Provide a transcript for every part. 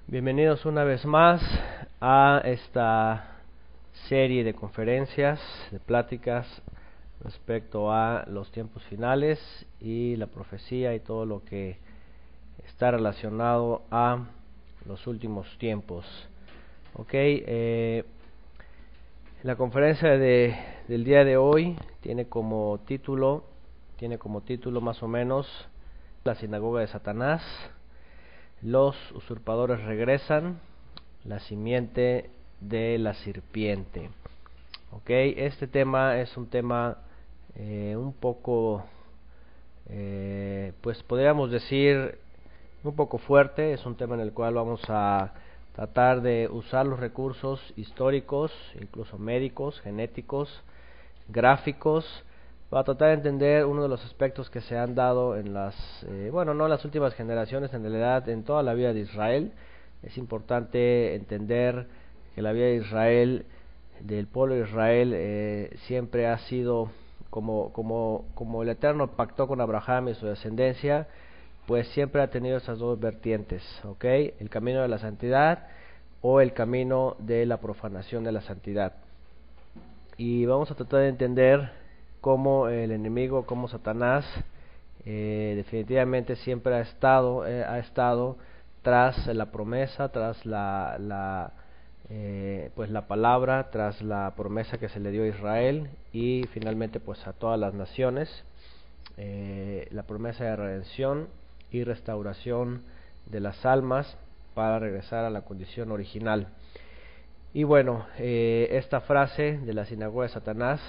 Bienvenidos una vez más a esta serie de conferencias, de pláticas respecto a los tiempos finales y la profecía y todo lo que está relacionado a los últimos tiempos. La conferencia del día de hoy tiene como título más o menos la sinagoga de Satanás. Los usurpadores regresan, la simiente de la serpiente. Este tema es un tema un poco, pues podríamos decir, un poco fuerte. Es un tema en el cual vamos a tratar de usar los recursos históricos, incluso médicos, genéticos, gráficos, para tratar de entender uno de los aspectos que se han dado en las, no en las últimas generaciones, en realidad en toda la vida de Israel. Es importante entender que la vida de Israel, del pueblo de Israel, siempre ha sido como el Eterno pactó con Abraham y su descendencia, pues siempre ha tenido esas dos vertientes, el camino de la santidad o el camino de la profanación de la santidad. Y vamos a tratar de entender cómo el enemigo, como Satanás, definitivamente siempre ha estado tras la promesa, tras la palabra, tras la promesa que se le dio a Israel y finalmente pues a todas las naciones, la promesa de redención y restauración de las almas para regresar a la condición original. Y bueno, esta frase de la sinagoga de Satanás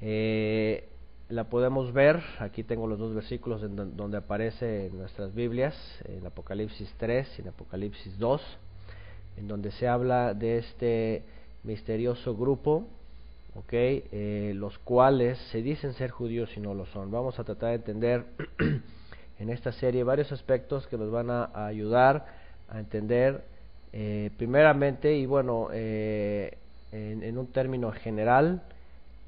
la podemos ver, aquí tengo los dos versículos donde aparece en nuestras Biblias, en Apocalipsis 3 y en Apocalipsis 2, en donde se habla de este misterioso grupo, los cuales se dicen ser judíos y no lo son. Vamos a tratar de entender en esta serie varios aspectos que nos van a ayudar a entender primeramente y en un término general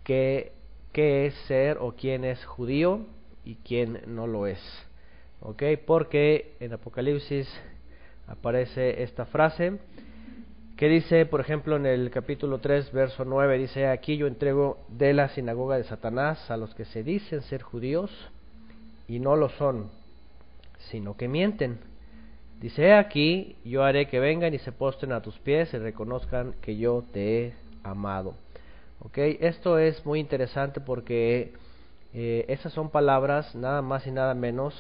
qué es ser o quién es judío y quién no lo es. Porque en Apocalipsis aparece esta frase que dice, por ejemplo, en el capítulo 3, verso 9, dice: aquí yo entrego de la sinagoga de Satanás a los que se dicen ser judíos y no lo son, sino que mienten. Dice: aquí yo haré que vengan y se postren a tus pies y reconozcan que yo te he amado. Esto es muy interesante porque esas son palabras nada más y nada menos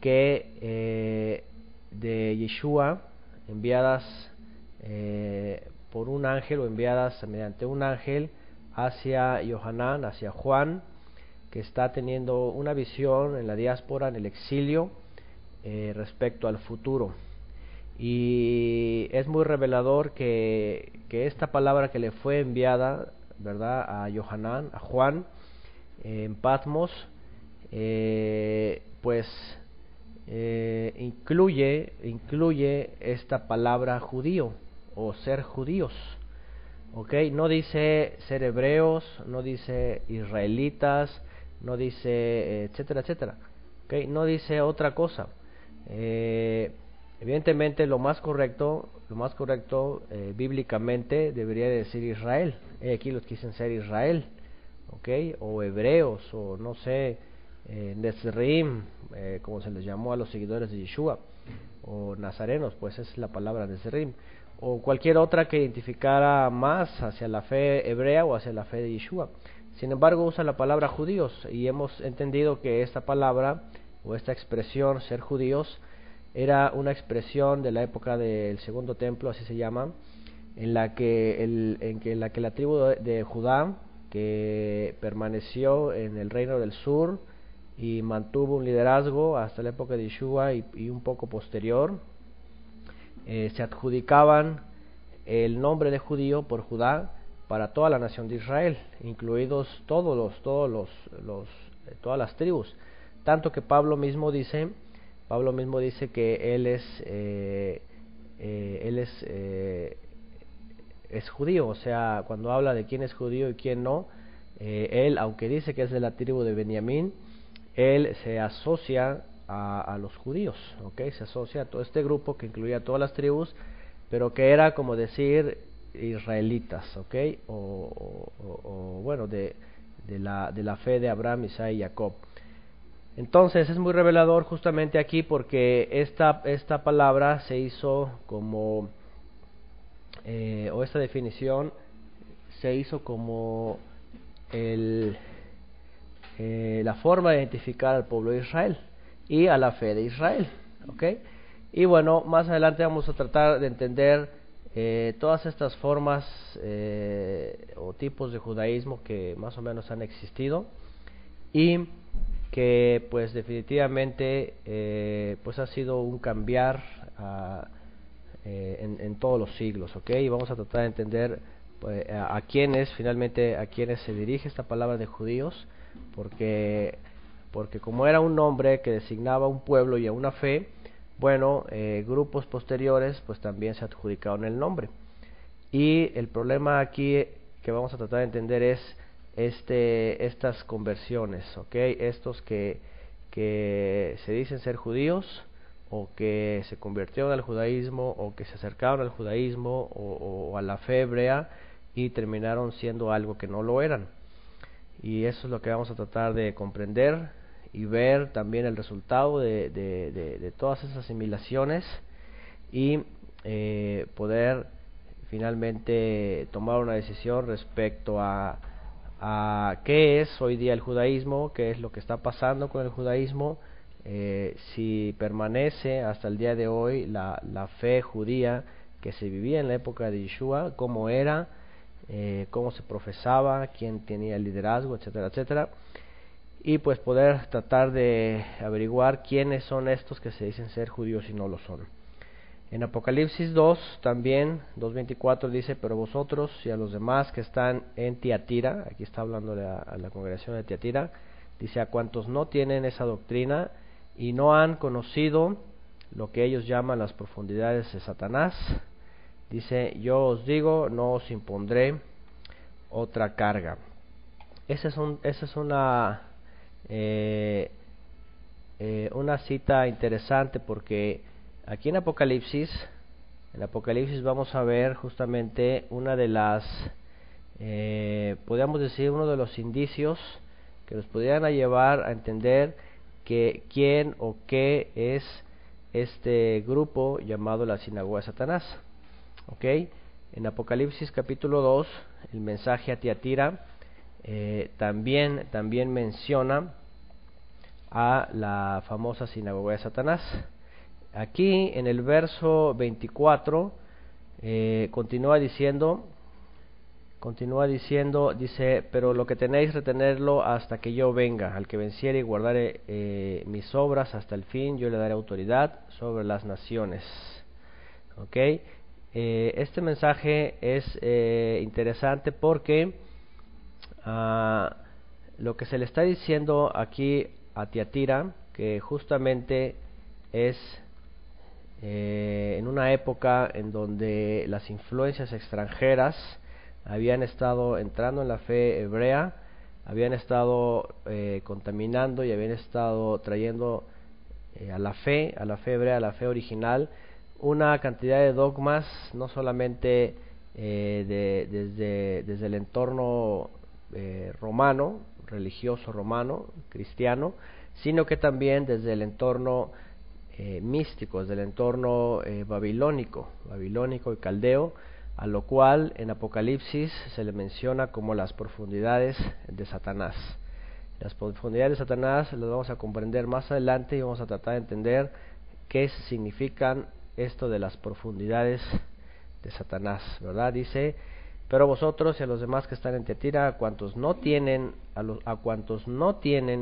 que de Yeshua, enviadas por un ángel o enviadas mediante un ángel hacia Yohanan, hacia Juan, que está teniendo una visión en la diáspora, en el exilio, respecto al futuro. Y es muy revelador que esta palabra que le fue enviada, ¿verdad?, a Yohanan, a Juan, en Patmos, incluye esta palabra judío o ser judíos. No dice ser hebreos, no dice israelitas, no dice etcétera, etcétera. No dice otra cosa. Evidentemente lo más correcto bíblicamente debería decir Israel. Aquí los quisen ser Israel, o hebreos, o no sé, Nezrim, como se les llamó a los seguidores de Yeshua, o nazarenos, pues es la palabra Nezrim, o cualquier otra que identificara más hacia la fe hebrea o hacia la fe de Yeshua. Sin embargo, usa la palabra judíos, y hemos entendido que esta palabra o esta expresión, ser judíos, era una expresión de la época del Segundo Templo, así se llama, en la que la tribu de Judá, que permaneció en el reino del sur y mantuvo un liderazgo hasta la época de Yeshua y un poco posterior, se adjudicaban el nombre de judío por Judá para toda la nación de Israel, incluidos todas las tribus, tanto que Pablo mismo dice que él es judío. O sea, cuando habla de quién es judío y quién no, él, aunque dice que es de la tribu de Benjamín, él se asocia a los judíos, ¿okay? Se asocia a todo este grupo que incluía todas las tribus, pero que era como decir israelitas, ¿okay? O bueno, de la fe de Abraham, Isaac y Jacob. Entonces es muy revelador justamente aquí porque esta palabra se hizo como, o esta definición se hizo como la forma de identificar al pueblo de Israel y a la fe de Israel, ¿okay? Y bueno, más adelante vamos a tratar de entender todas estas formas o tipos de judaísmo que más o menos han existido y que pues definitivamente pues ha sido un cambiar en todos los siglos, ¿ok? Y vamos a tratar de entender pues, a quiénes se dirige esta palabra de judíos, porque como era un nombre que designaba un pueblo y a una fe, bueno, grupos posteriores pues también se adjudicaron el nombre. Y el problema aquí que vamos a tratar de entender es estas conversiones, ¿okay? Estos que se dicen ser judíos, o que se convirtieron al judaísmo, o que se acercaron al judaísmo o a la fe hebrea y terminaron siendo algo que no lo eran. Y eso es lo que vamos a tratar de comprender y ver también el resultado de todas esas asimilaciones y poder finalmente tomar una decisión respecto a qué es hoy día el judaísmo, qué es lo que está pasando con el judaísmo, si permanece hasta el día de hoy la fe judía que se vivía en la época de Yeshua, cómo era, cómo se profesaba, quién tenía el liderazgo, etcétera, etcétera, y pues poder tratar de averiguar quiénes son estos que se dicen ser judíos y no lo son. En Apocalipsis 2 también, 2:24 dice: pero vosotros y a los demás que están en Tiatira, aquí está hablando a la congregación de Tiatira, dice: a cuantos no tienen esa doctrina y no han conocido lo que ellos llaman las profundidades de Satanás, dice: yo os digo, no os impondré otra carga. Esa es una cita interesante, porque aquí en Apocalipsis vamos a ver justamente una de las, podríamos decir, uno de los indicios que nos pudieran llevar a entender que quién o qué es este grupo llamado la sinagoga de Satanás. ¿Ok? En Apocalipsis capítulo 2, el mensaje a Tiatira también menciona a la famosa sinagoga de Satanás. Aquí en el verso 24 continúa diciendo, dice: pero lo que tenéis, retenerlo hasta que yo venga. Al que venciere y guardare mis obras hasta el fin, yo le daré autoridad sobre las naciones. ¿Ok? Este mensaje es interesante porque lo que se le está diciendo aquí a Tiatira, que justamente es en una época en donde las influencias extranjeras habían estado entrando en la fe hebrea, habían estado contaminando y habían estado trayendo a la fe hebrea, a la fe original, una cantidad de dogmas, no solamente desde el entorno romano, religioso romano, cristiano, sino que también desde el entorno místico, desde el entorno babilónico y caldeo, a lo cual en Apocalipsis se le menciona como las profundidades de Satanás. Las profundidades de Satanás las vamos a comprender más adelante y vamos a tratar de entender qué significan esto de las profundidades de Satanás, ¿verdad? Dice: pero vosotros y a los demás que están en Tiatira, a cuantos no tienen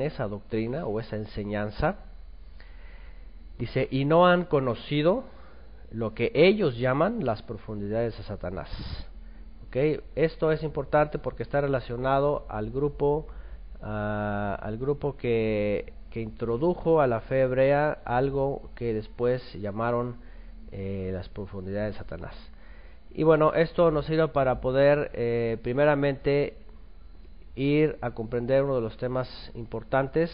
esa doctrina o esa enseñanza, dice, y no han conocido lo que ellos llaman las profundidades de Satanás. ¿Okay? Esto es importante porque está relacionado al grupo que introdujo a la fe hebrea algo que después llamaron las profundidades de Satanás. Y bueno, esto nos sirve para poder primeramente ir a comprender uno de los temas importantes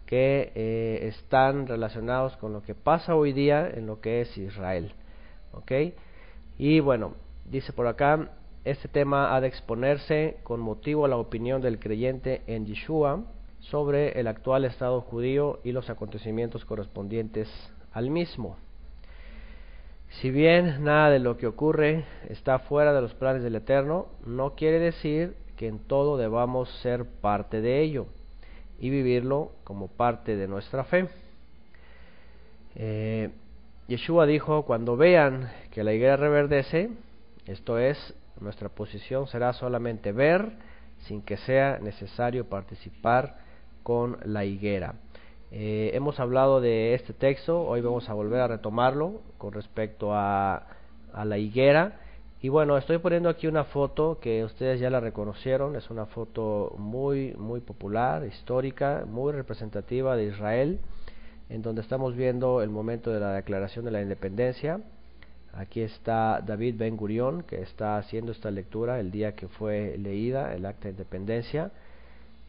que están relacionados con lo que pasa hoy día en lo que es Israel. ¿Ok? Y bueno, dice por acá, este tema ha de exponerse con motivo a la opinión del creyente en Yeshua sobre el actual estado judío y los acontecimientos correspondientes al mismo. Si bien nada de lo que ocurre está fuera de los planes del Eterno, no quiere decir que en todo debamos ser parte de ello y vivirlo como parte de nuestra fe. Yeshua dijo, cuando vean que la higuera reverdece, esto es, nuestra posición será solamente ver, sin que sea necesario participar con la higuera. Hemos hablado de este texto, hoy vamos a volver a retomarlo con respecto a la higuera. Y bueno, estoy poniendo aquí una foto que ustedes ya la reconocieron, es una foto muy popular, histórica, muy representativa de Israel, en donde estamos viendo el momento de la declaración de la independencia. Aquí está David Ben Gurión, que está haciendo esta lectura el día que fue leída el acta de independencia.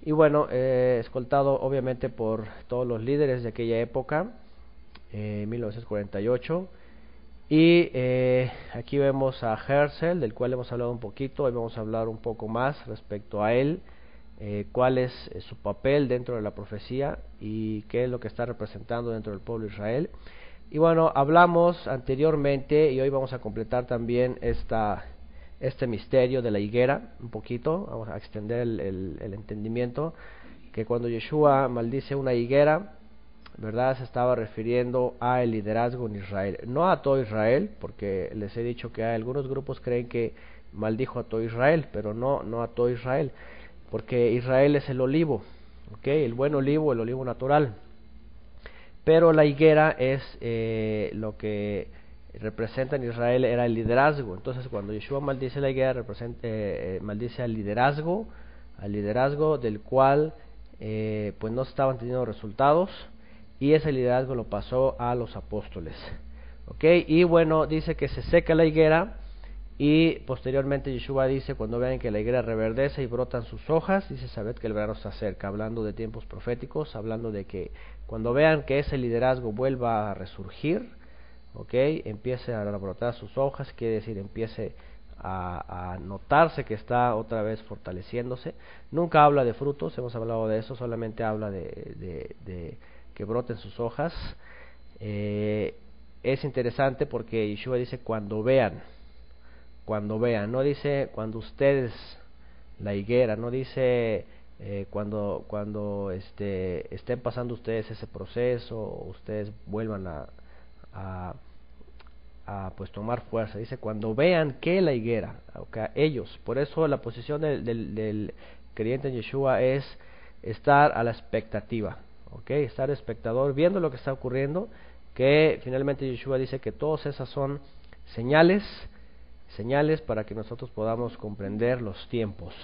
Y bueno, escoltado obviamente por todos los líderes de aquella época, 1948. Y aquí vemos a Herzl, del cual hemos hablado un poquito. Hoy vamos a hablar un poco más respecto a él, cuál es su papel dentro de la profecía y qué es lo que está representando dentro del pueblo de Israel. Y bueno, hablamos anteriormente y hoy vamos a completar también este misterio de la higuera un poquito. Vamos a extender el entendimiento, que cuando Yeshua maldice una higuera, ¿verdad?, se estaba refiriendo a el liderazgo en Israel, no a todo Israel, porque les he dicho que hay algunos grupos creen que maldijo a todo Israel, pero no a todo Israel, porque Israel es el olivo, ¿okay?, el buen olivo, el olivo natural, pero la higuera es lo que representa en Israel era el liderazgo. Entonces cuando Yeshua maldice la higuera, maldice al liderazgo del cual pues no estaban teniendo resultados, y ese liderazgo lo pasó a los apóstoles. ¿Okay? Y bueno, dice que se seca la higuera, y posteriormente Yeshua dice, cuando vean que la higuera reverdece y brotan sus hojas, dice, sabed que el verano está cerca, hablando de tiempos proféticos, hablando de que cuando vean que ese liderazgo vuelva a resurgir, ¿okay?, empiece a brotar sus hojas, quiere decir empiece a notarse que está otra vez fortaleciéndose. Nunca habla de frutos, hemos hablado de eso, solamente habla de que broten sus hojas. Es interesante porque Yeshua dice cuando vean, no dice cuando ustedes, la higuera, no dice cuando estén pasando ustedes ese proceso, o ustedes vuelvan a pues tomar fuerza. Dice cuando vean que la higuera, okay, ellos. Por eso la posición del creyente en Yeshua es estar a la expectativa, okay, estar espectador, viendo lo que está ocurriendo, que finalmente Yeshua dice que todas esas son señales para que nosotros podamos comprender los tiempos.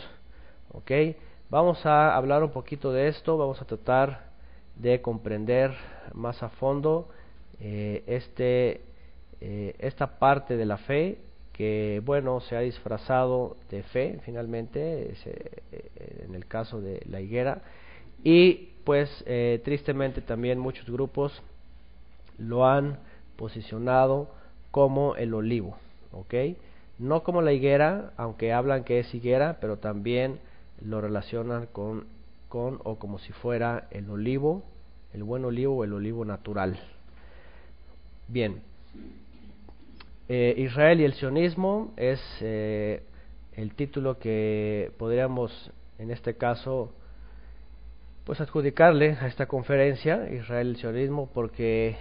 Okay, vamos a hablar un poquito de esto, vamos a tratar de comprender más a fondo esta parte de la fe, que bueno, se ha disfrazado de fe finalmente, en el caso de la higuera, y pues tristemente también muchos grupos lo han posicionado como el olivo, ¿ok? No como la higuera, aunque hablan que es higuera, pero también lo relacionan con o como si fuera el olivo, el buen olivo o el olivo natural. Bien, Israel y el sionismo es el título que podríamos en este caso pues adjudicarle a esta conferencia, Israel y el sionismo, porque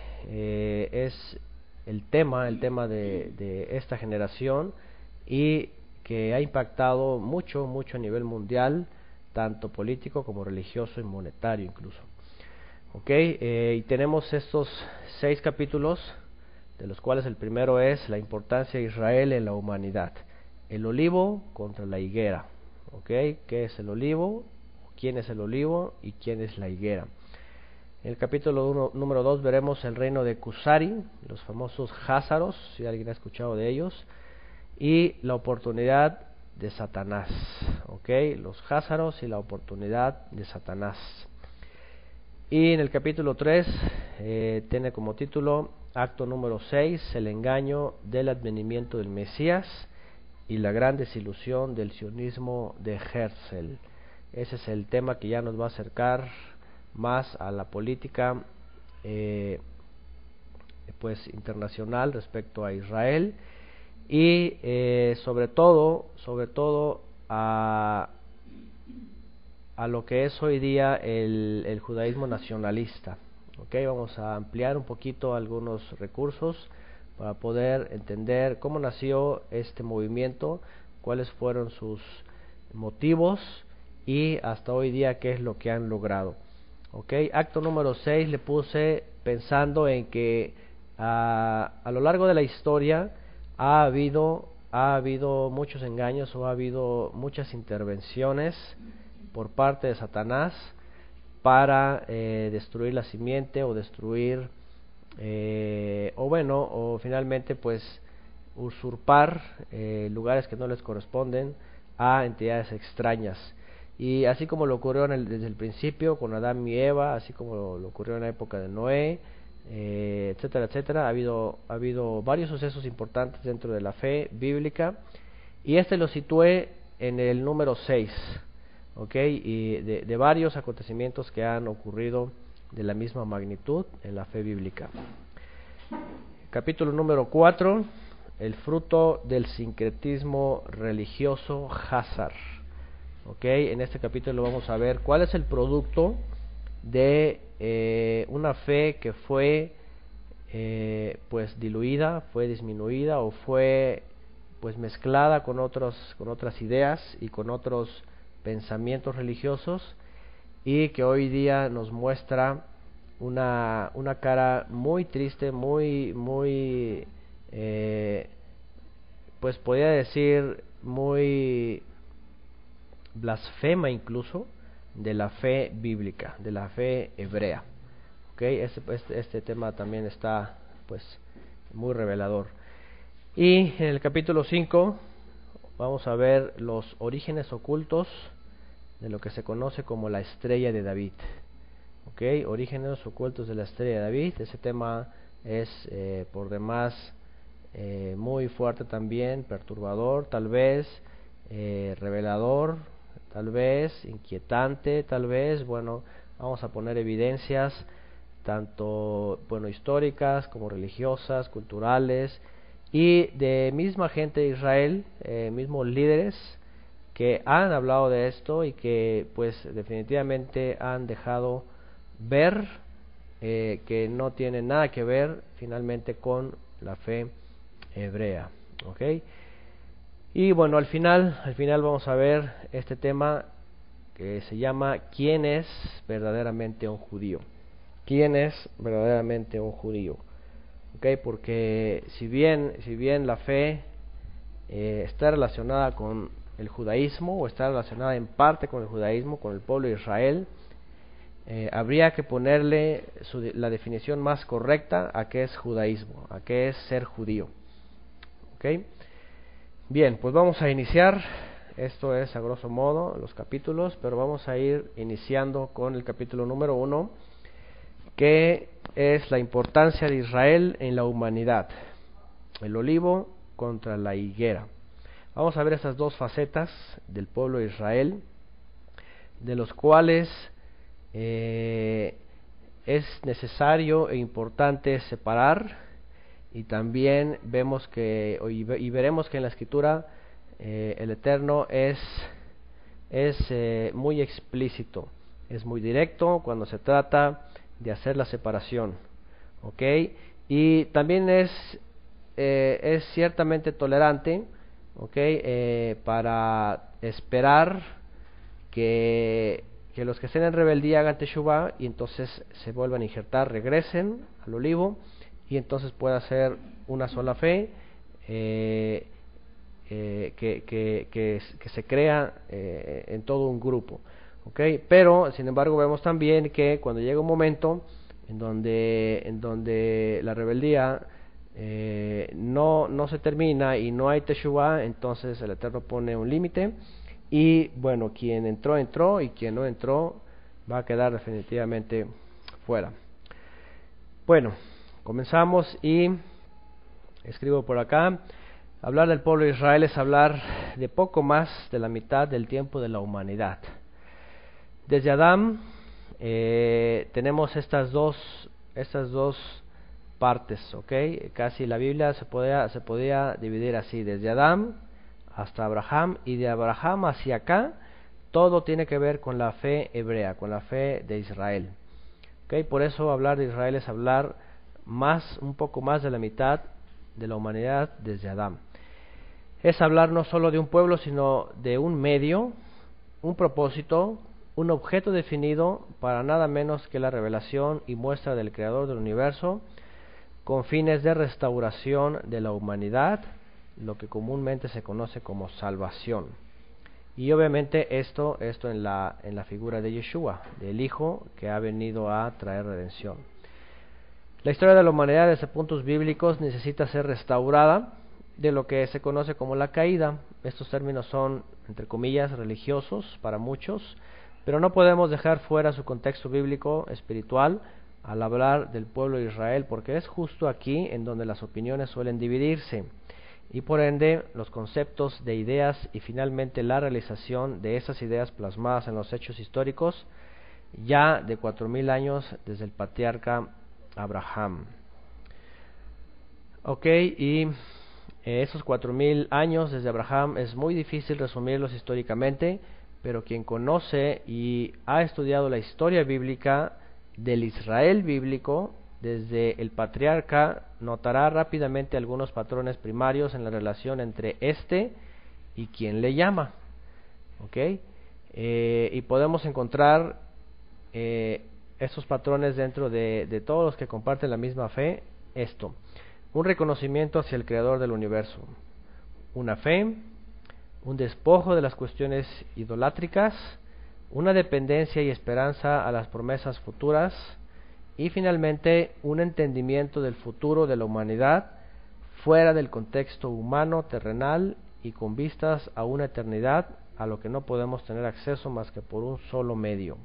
es el tema de esta generación, y que ha impactado mucho a nivel mundial, tanto político como religioso y monetario incluso. Y tenemos estos 6 capítulos, de los cuales el primero es la importancia de Israel en la humanidad, el olivo contra la higuera. ¿Qué es el olivo? ¿Quién es el olivo? ¿Y quién es la higuera? En el capítulo número 2 veremos el reino de Kusari, los famosos Házaros, si alguien ha escuchado de ellos, y la oportunidad de Satanás. Los Házaros y la oportunidad de Satanás. Y en el capítulo 3 tiene como título acto número 6, el engaño del advenimiento del Mesías y la gran desilusión del sionismo de Herzl. Ese es el tema que ya nos va a acercar más a la política pues internacional respecto a Israel y sobre todo a lo que es hoy día el judaísmo nacionalista. Okay, vamos a ampliar un poquito algunos recursos para poder entender cómo nació este movimiento, cuáles fueron sus motivos y hasta hoy día qué es lo que han logrado. Okay, acto número 6 le puse pensando en que a lo largo de la historia ha habido muchos engaños o ha habido muchas intervenciones por parte de Satanás para destruir la simiente o destruir o finalmente pues usurpar lugares que no les corresponden a entidades extrañas. Y así como lo ocurrió desde el principio con Adán y Eva, así como lo ocurrió en la época de Noé, etcétera, etcétera, ha habido varios sucesos importantes dentro de la fe bíblica, y lo situé en el número 6, ¿okay? Y de varios acontecimientos que han ocurrido de la misma magnitud en la fe bíblica. Capítulo número 4, el fruto del sincretismo religioso Hazar. Okay, en este capítulo vamos a ver cuál es el producto de una fe que fue pues diluida, fue disminuida o fue pues mezclada con otras ideas y con otros pensamientos religiosos, y que hoy día nos muestra una cara muy triste, muy pues podría decir muy blasfema incluso de la fe bíblica, de la fe hebrea. Okay, este tema también está pues muy revelador. Y en el capítulo 5 vamos a ver los orígenes ocultos de lo que se conoce como la estrella de David. Okay, orígenes ocultos de la estrella de David. Ese tema es por demás muy fuerte también, perturbador tal vez, revelador tal vez, inquietante tal vez. Bueno, vamos a poner evidencias tanto históricas como religiosas, culturales, y de misma gente de Israel, mismos líderes que han hablado de esto y que pues definitivamente han dejado ver que no tiene nada que ver finalmente con la fe hebrea. ¿Okay? Y bueno, al final vamos a ver este tema que se llama ¿quién es verdaderamente un judío? ¿Quién es verdaderamente un judío? ¿Okay? Porque si bien la fe está relacionada con el judaísmo, o está relacionada en parte con el judaísmo, con el pueblo de Israel, habría que ponerle la definición más correcta a qué es judaísmo, a qué es ser judío. ¿Okay? Bien, pues vamos a iniciar. Esto es a grosso modo los capítulos, pero vamos a ir iniciando con el capítulo número 1, que es la importancia de Israel en la humanidad, el olivo contra la higuera. Vamos a ver esas dos facetas del pueblo de Israel, de los cuales es necesario e importante separar, y también vemos que y veremos que en la Escritura el Eterno es muy explícito, es muy directo cuando se trata de hacer la separación, ¿ok? Y también es ciertamente tolerante, ¿ok? Para esperar que los que estén en rebeldía hagan teshuvá y entonces se vuelvan a injertar, regresen al olivo, y entonces pueda ser una sola fe que se crea en todo un grupo. ¿Okay? Pero sin embargo vemos también que cuando llega un momento en donde la rebeldía no se termina y no hay teshuvá, entonces el Eterno pone un límite, y bueno, quien entró y quien no entró va a quedar definitivamente fuera. Bueno, comenzamos y escribo por acá. Hablar del pueblo de Israel es hablar de poco más de la mitad del tiempo de la humanidad. Desde Adán tenemos estas dos partes, ¿ok? Casi la Biblia se podía dividir así, desde Adán hasta Abraham, y de Abraham hacia acá todo tiene que ver con la fe hebrea, con la fe de Israel. ¿Okay? Por eso hablar de Israel es hablar un poco más de la mitad de la humanidad desde Adán. Es hablar no solo de un pueblo, sino de un medio, un propósito, un objeto definido para nada menos que la revelación y muestra del Creador del universo, con fines de restauración de la humanidad, lo que comúnmente se conoce como salvación. Y obviamente esto en la figura de Yeshua, del Hijo que ha venido a traer redención. La historia de la humanidad desde puntos bíblicos necesita ser restaurada de lo que se conoce como la caída. Estos términos son, entre comillas, religiosos para muchos, pero no podemos dejar fuera su contexto bíblico espiritual al hablar del pueblo de Israel, porque es justo aquí en donde las opiniones suelen dividirse, y por ende los conceptos de ideas y finalmente la realización de esas ideas plasmadas en los hechos históricos ya de 4000 años desde el patriarca Abraham. Ok, y esos 4000 años desde Abraham es muy difícil resumirlos históricamente, pero quien conoce y ha estudiado la historia bíblica del Israel bíblico desde el patriarca notará rápidamente algunos patrones primarios en la relación entre y quien le llama. ¿Okay? Y podemos encontrar estos patrones dentro de todos los que comparten la misma fe. Un reconocimiento hacia el Creador del universo, una fe, un despojo de las cuestiones idolátricas, una dependencia y esperanza a las promesas futuras, y finalmente un entendimiento del futuro de la humanidad fuera del contexto humano terrenal y con vistas a una eternidad a lo que no podemos tener acceso más que por un solo medio.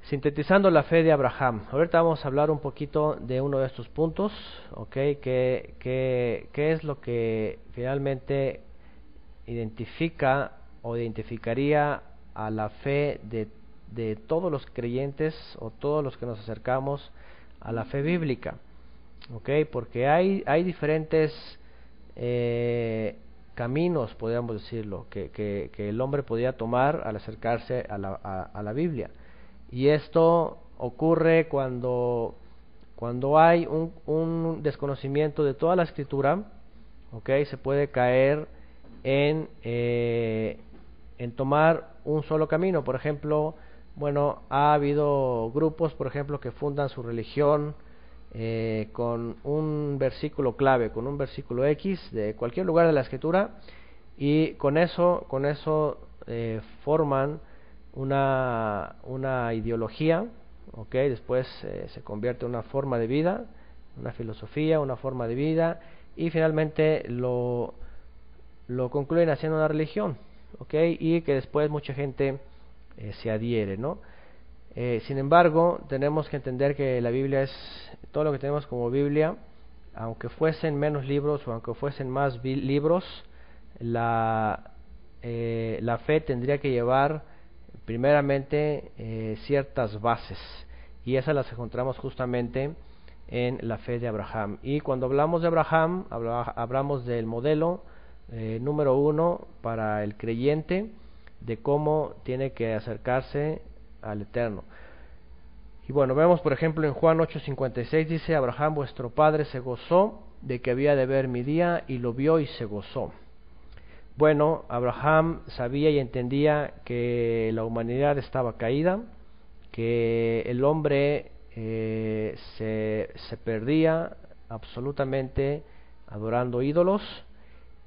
Sintetizando la fe de Abraham. Ahorita vamos a hablar un poquito de uno de estos puntos, ¿okay? ¿Qué es lo que finalmente identificaría a la fe de todos los creyentes o todos los que nos acercamos a la fe bíblica? ¿Okay? Porque hay diferentes caminos, podríamos decirlo, que el hombre podía tomar al acercarse a la Biblia. Y esto ocurre cuando hay un desconocimiento de toda la escritura, ¿okay? Se puede caer en tomar un solo camino. Por ejemplo, ha habido grupos, por ejemplo, que fundan su religión con un versículo clave, con un versículo X de cualquier lugar de la escritura, y con eso forman una ideología, ¿okay? Después se convierte en una forma de vida, una filosofía, una forma de vida, y finalmente lo concluyen haciendo una religión, ¿okay? Y que después mucha gente se adhiere, ¿no? Sin embargo, tenemos que entender que la Biblia es todo lo que tenemos como Biblia. Aunque fuesen menos libros o aunque fuesen más libros, la fe tendría que llevar primeramente ciertas bases, y esas las encontramos justamente en la fe de Abraham. Y cuando hablamos de Abraham, hablamos del modelo número 1 para el creyente de cómo tiene que acercarse al Eterno. Y vemos por ejemplo en Juan 8:56 dice: Abraham vuestro padre se gozó de que había de ver mi día, y lo vio y se gozó. Abraham sabía y entendía que la humanidad estaba caída, que el hombre se perdía absolutamente adorando ídolos,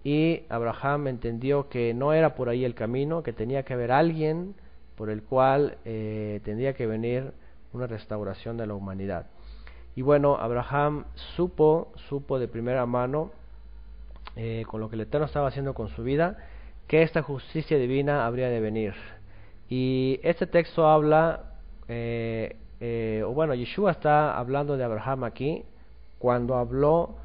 y Abraham entendió que no era por ahí el camino, que tenía que haber alguien por el cual tendría que venir una restauración de la humanidad. Y Abraham supo de primera mano, con lo que el Eterno estaba haciendo con su vida, que esta justicia divina habría de venir. Y este texto habla Yeshua está hablando de Abraham aquí cuando habló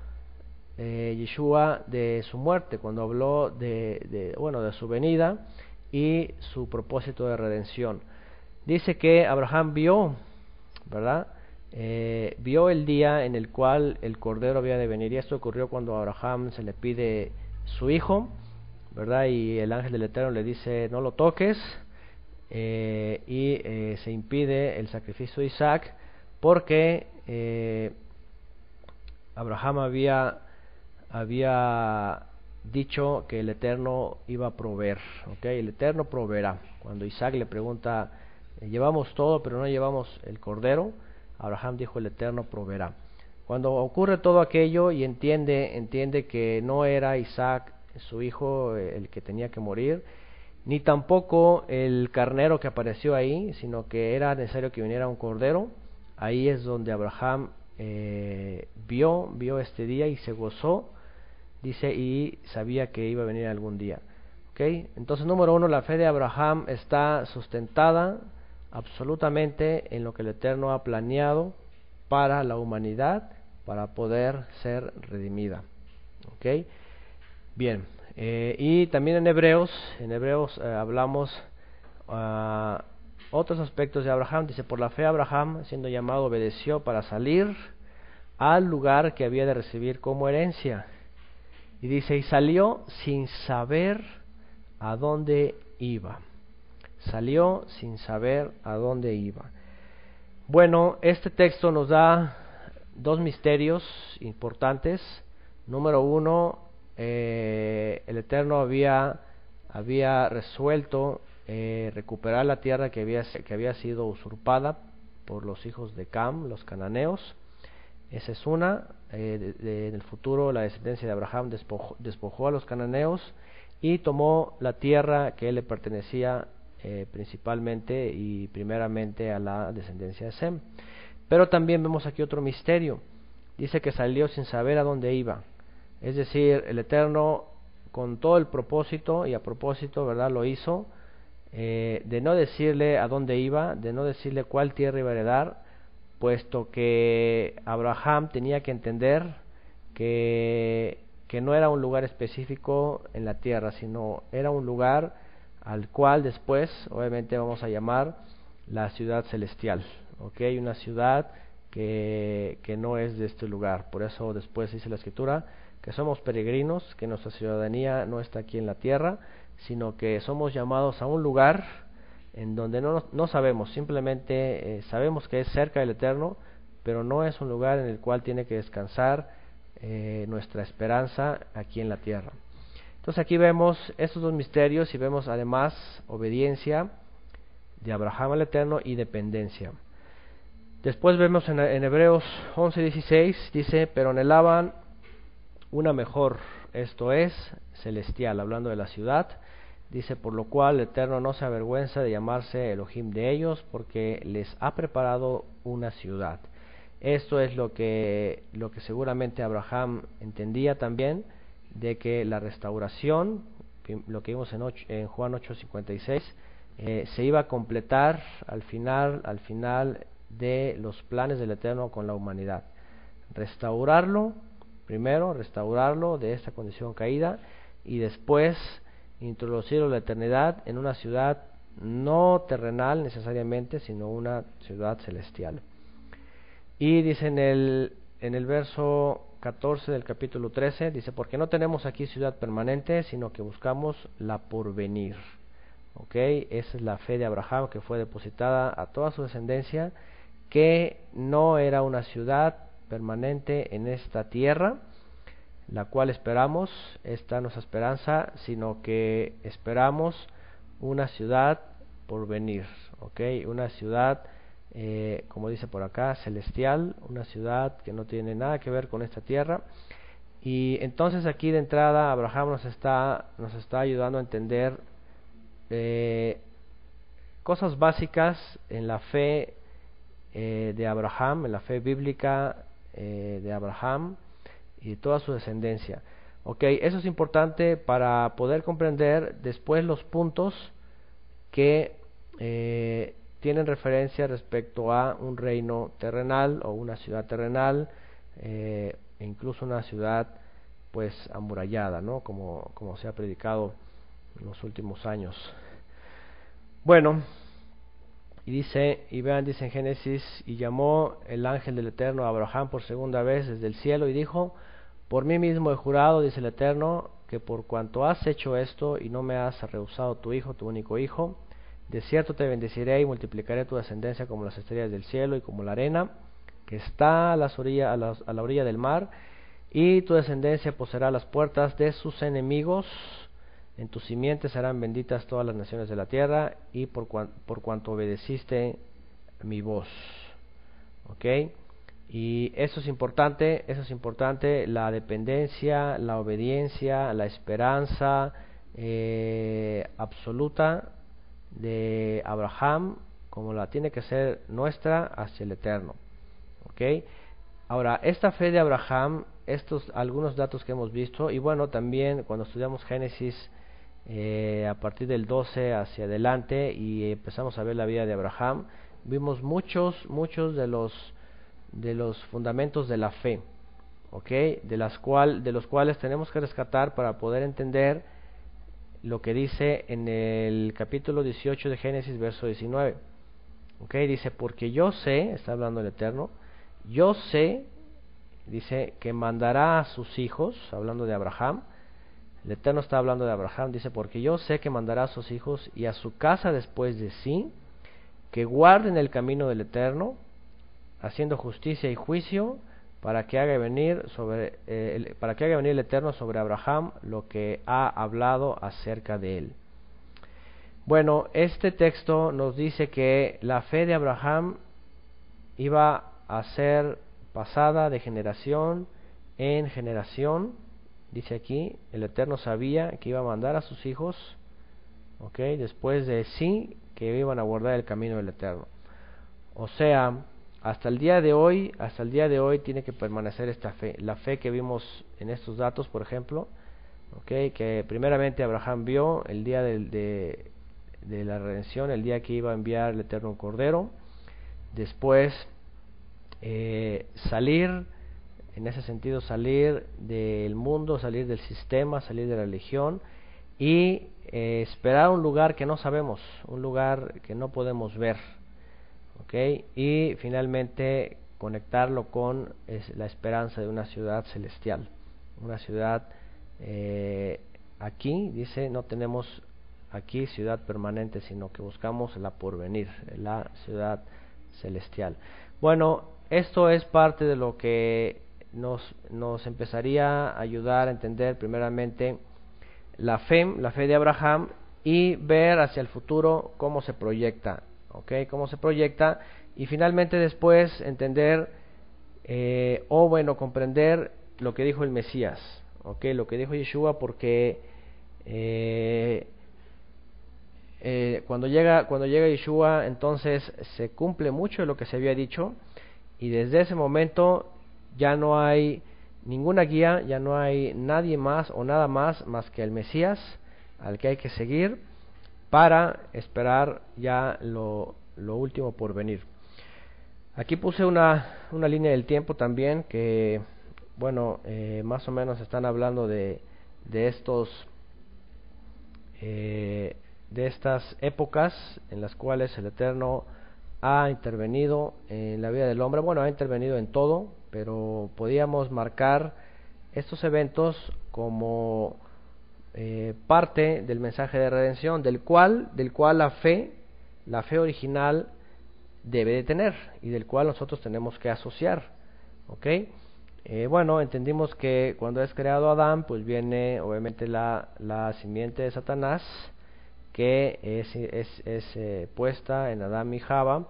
Yeshua de su muerte, cuando habló de su venida y su propósito de redención. Dice que Abraham vio, ¿verdad? Vio el día en el cual el Cordero había de venir, y esto ocurrió cuando a Abraham se le pide su hijo, ¿verdad? Y el ángel del Eterno le dice, no lo toques, se impide el sacrificio de Isaac, porque Abraham había dicho que el Eterno iba a proveer, ¿okay? El Eterno proveerá. Cuando Isaac le pregunta, llevamos todo, pero no llevamos el Cordero, Abraham dijo, el Eterno proveerá. Cuando ocurre todo aquello y entiende que no era Isaac, su hijo, el que tenía que morir, ni tampoco el carnero que apareció ahí, sino que era necesario que viniera un cordero, ahí es donde Abraham vio este día y se gozó, dice, y sabía que iba a venir algún día. ¿Okay? Entonces, número uno, la fe de Abraham está sustentada absolutamente en lo que el Eterno ha planeado para la humanidad, para poder ser redimida. ¿Okay? Bien, y también en Hebreos hablamos otros aspectos de Abraham. Dice, por la fe Abraham, siendo llamado, obedeció para salir al lugar que había de recibir como herencia. Y dice, y salió sin saber a dónde iba. Salió sin saber a dónde iba. Bueno, este texto nos da dos misterios importantes. Número uno, el Eterno había resuelto recuperar la tierra que había sido usurpada por los hijos de Cam, los cananeos. Esa es una. En el futuro la descendencia de Abraham despojó a los cananeos y tomó la tierra que le pertenecía principalmente y primeramente a la descendencia de Sem. Pero también vemos aquí otro misterio. Dice que salió sin saber a dónde iba. Es decir, el Eterno, con todo el propósito, y a propósito, ¿verdad?, lo hizo, de no decirle a dónde iba, de no decirle cuál tierra iba a heredar, puesto que Abraham tenía que entender que no era un lugar específico en la tierra, sino era un lugar al cual después, obviamente, vamos a llamar la ciudad celestial, ¿okay? Una ciudad que no es de este lugar. Por eso después dice la Escritura que somos peregrinos, que nuestra ciudadanía no está aquí en la tierra, sino que somos llamados a un lugar en donde no sabemos, simplemente sabemos que es cerca del Eterno, pero no es un lugar en el cual tiene que descansar nuestra esperanza aquí en la tierra. Entonces aquí vemos estos dos misterios y vemos además obediencia de Abraham al Eterno y dependencia. Después vemos en Hebreos 11:16, dice, pero anhelaban una mejor, esto es, celestial, hablando de la ciudad. Dice, por lo cual el Eterno no se avergüenza de llamarse Elohim de ellos, porque les ha preparado una ciudad. Esto es lo que seguramente Abraham entendía también, de que la restauración, lo que vimos en Juan 8:56, se iba a completar al final de los planes del Eterno con la humanidad. Restaurarlo de esta condición caída, y después introducirlo en la eternidad en una ciudad no terrenal necesariamente, sino una ciudad celestial. Y dice en el verso 14 del capítulo 13, dice, porque no tenemos aquí ciudad permanente, sino que buscamos la porvenir. ¿Okay? Esa es la fe de Abraham, que fue depositada a toda su descendencia, que no era una ciudad permanente en esta tierra, la cual esperamos, esta nuestra esperanza, sino que esperamos una ciudad por venir, ¿okay? Una ciudad, como dice por acá, celestial, una ciudad que no tiene nada que ver con esta tierra. Y entonces aquí de entrada Abraham nos está ayudando a entender cosas básicas en la fe de Abraham, en la fe bíblica de Abraham y toda su descendencia. Okay, eso es importante para poder comprender después los puntos que tienen referencia respecto a un reino terrenal o una ciudad terrenal, e incluso una ciudad pues amurallada, ¿no? Como se ha predicado en los últimos años. Bueno, y vean, dice en Génesis: y llamó el ángel del Eterno a Abraham por segunda vez desde el cielo y dijo: por mí mismo he jurado, dice el Eterno, que por cuanto has hecho esto y no me has rehusado tu hijo, tu único hijo, de cierto te bendeciré y multiplicaré tu descendencia como las estrellas del cielo y como la arena que está a la orilla del mar, y tu descendencia poseerá las puertas de sus enemigos. En tus simientes serán benditas todas las naciones de la tierra, y por cuanto obedeciste mi voz. ¿Ok? Y eso es importante, la dependencia, la obediencia, la esperanza absoluta de Abraham, como la tiene que ser nuestra hacia el Eterno. ¿Ok? Ahora, esta fe de Abraham, estos algunos datos que hemos visto, y bueno, también cuando estudiamos Génesis, a partir del 12 hacia adelante, y empezamos a ver la vida de Abraham, vimos muchos de los fundamentos de la fe, ¿ok? De los cuales tenemos que rescatar para poder entender lo que dice en el capítulo 18 de Génesis, verso 19. ¿Ok? Dice: porque yo sé, está hablando el Eterno, yo sé, dice, que mandará a sus hijos, hablando de Abraham. El Eterno está hablando de Abraham, dice: porque yo sé que mandará a sus hijos y a su casa después de sí, que guarden el camino del Eterno, haciendo justicia y juicio, para que haga venir el Eterno sobre Abraham lo que ha hablado acerca de él. Bueno, este texto nos dice que la fe de Abraham iba a ser pasada de generación en generación. Dice aquí, el Eterno sabía que iba a mandar a sus hijos, ¿ok?, después de sí, que iban a guardar el camino del Eterno. O sea, hasta el día de hoy tiene que permanecer esta fe, la fe que vimos en estos datos, por ejemplo, ¿ok?, que primeramente Abraham vio el día de la redención, el día que iba a enviar el Eterno un cordero. Después salir, en ese sentido, salir del mundo, salir del sistema, salir de la religión, y esperar un lugar que no sabemos, un lugar que no podemos ver, ¿okay? Y finalmente conectarlo con la esperanza de una ciudad celestial, una ciudad, aquí dice, no tenemos aquí ciudad permanente, sino que buscamos la porvenir, la ciudad celestial. Bueno, esto es parte de lo que nos empezaría a ayudar a entender primeramente la fe de Abraham, y ver hacia el futuro cómo se proyecta, ¿okay? Cómo se proyecta, y finalmente después entender, comprender lo que dijo el Mesías, ¿okay? Lo que dijo Yeshua, porque cuando llega Yeshua, entonces se cumple mucho de lo que se había dicho, y desde ese momento ya no hay ninguna guía, ya no hay nadie más o nada más que el Mesías, al que hay que seguir para esperar ya lo último por venir. Aquí puse una línea del tiempo también, que más o menos están hablando de estas épocas en las cuales el Eterno ha intervenido en la vida del hombre. Bueno, ha intervenido en todo, pero podíamos marcar estos eventos como parte del mensaje de redención, del cual la fe original debe de tener, y del cual nosotros tenemos que asociar, ¿ok? Entendimos que cuando es creado Adán, pues viene obviamente la simiente de Satanás, que es puesta en Adán y Java,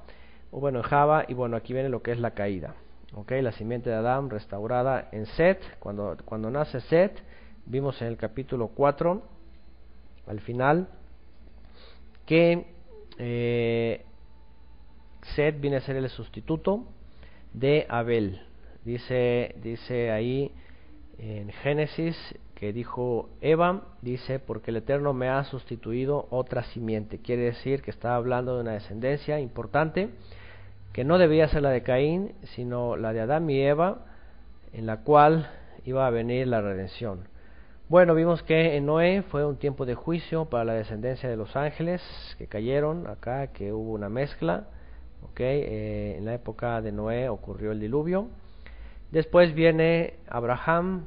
en Java, y aquí viene lo que es la caída, ¿okay? La simiente de Adán restaurada en Set. Cuando nace Set, vimos en el capítulo 4, al final, que Set viene a ser el sustituto de Abel. Dice ahí en Génesis que dijo Eva, dice, porque el Eterno me ha sustituido otra simiente. Quiere decir que está hablando de una descendencia importante, que no debía ser la de Caín, sino la de Adán y Eva, en la cual iba a venir la redención. Bueno, vimos que en Noé fue un tiempo de juicio para la descendencia de los ángeles que cayeron acá, que hubo una mezcla. En la época de Noé ocurrió el diluvio. Después viene Abraham.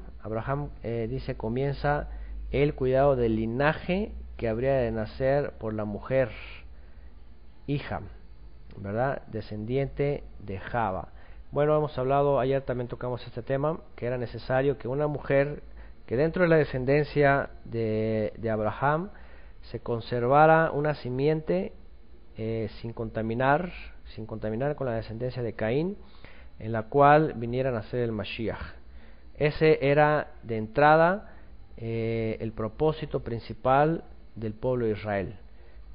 Dice, comienza el cuidado del linaje que habría de nacer por la mujer, hija, ¿verdad? Descendiente de Java. Bueno, hemos hablado, ayer también tocamos este tema, que era necesario que una mujer que dentro de la descendencia de Abraham se conservara una simiente sin contaminar con la descendencia de Caín, en la cual viniera a nacer el Mashiach. Ese era de entrada el propósito principal del pueblo de Israel.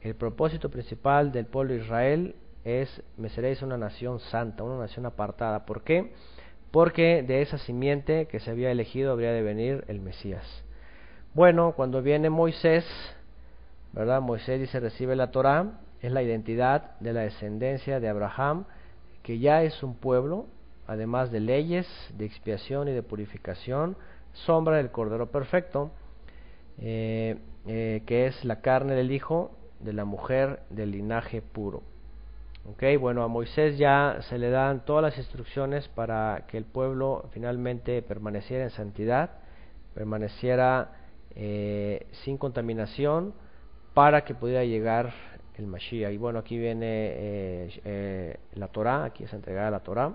El propósito principal del pueblo de Israel es: me seréis una nación santa, una nación apartada. ¿Por qué? Porque de esa simiente que se había elegido habría de venir el Mesías. Bueno, cuando viene Moisés, ¿verdad? Moisés dice, recibe la Torá, es la identidad de la descendencia de Abraham, que ya es un pueblo, además de leyes, de expiación y de purificación, sombra del Cordero Perfecto, que es la carne del Hijo de la mujer del linaje puro. Bueno, a Moisés ya se le dan todas las instrucciones para que el pueblo finalmente permaneciera en santidad, permaneciera sin contaminación, para que pudiera llegar el Mashiach. Y bueno, aquí viene la Torá, aquí es entregada la Torá,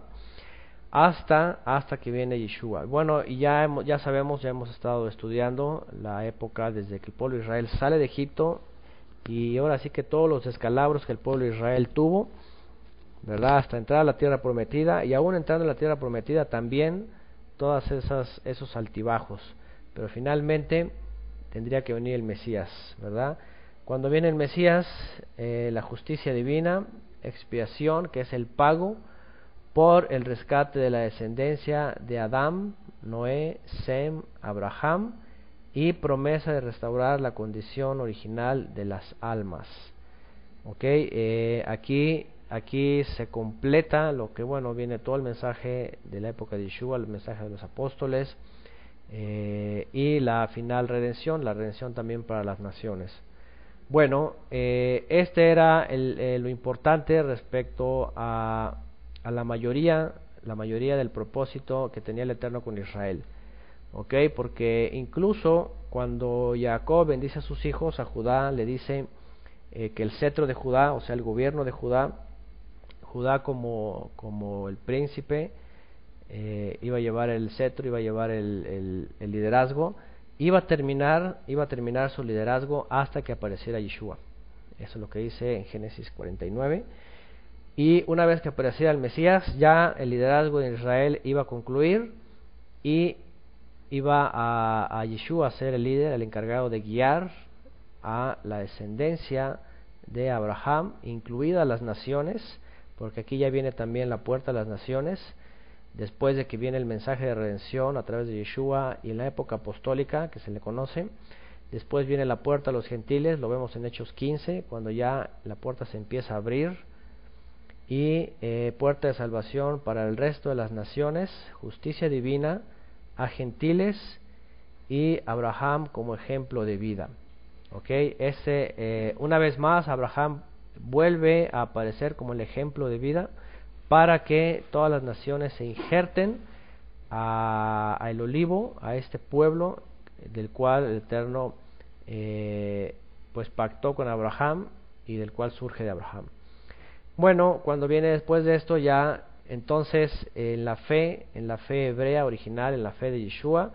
hasta que viene Yeshua. Bueno, y ya hemos estado estudiando la época desde que el pueblo de Israel sale de Egipto, y ahora sí que todos los descalabros que el pueblo de Israel tuvo, ¿verdad? Hasta entrar a la tierra prometida, y aún entrando en la tierra prometida también todas esos altibajos, pero finalmente tendría que venir el Mesías, ¿verdad? Cuando viene el Mesías, la justicia divina, expiación, que es el pago por el rescate de la descendencia de Adán, Noé, Sem, Abraham, y promesa de restaurar la condición original de las almas. Aquí se completa lo que, viene todo el mensaje de la época de Yeshua, el mensaje de los apóstoles, y la final redención, la redención también para las naciones. Bueno, este era lo importante respecto a la mayoría del propósito que tenía el Eterno con Israel. Porque incluso cuando Jacob bendice a sus hijos, a Judá le dice que el cetro de Judá, o sea el gobierno de Judá como el príncipe, iba a llevar el cetro, iba a llevar el liderazgo, iba a terminar su liderazgo hasta que apareciera Yeshua. Eso es lo que dice en Génesis 49. Y una vez que apareciera el Mesías, ya el liderazgo de Israel iba a concluir, y iba a Yeshua a ser el líder, el encargado de guiar a la descendencia de Abraham, incluidas las naciones, porque aquí ya viene también la puerta a las naciones, después de que viene el mensaje de redención a través de Yeshua, y en la época apostólica que se le conoce. Después viene la puerta a los gentiles, lo vemos en Hechos 15, cuando ya la puerta se empieza a abrir, y puerta de salvación para el resto de las naciones, justicia divina a gentiles, y Abraham como ejemplo de vida. Una vez más Abraham vuelve a aparecer como el ejemplo de vida, para que todas las naciones se injerten a el olivo, a este pueblo del cual el Eterno pues pactó con Abraham, y del cual surge de Abraham. Bueno, cuando viene después de esto, ya entonces en la fe hebrea original, en la fe de Yeshua,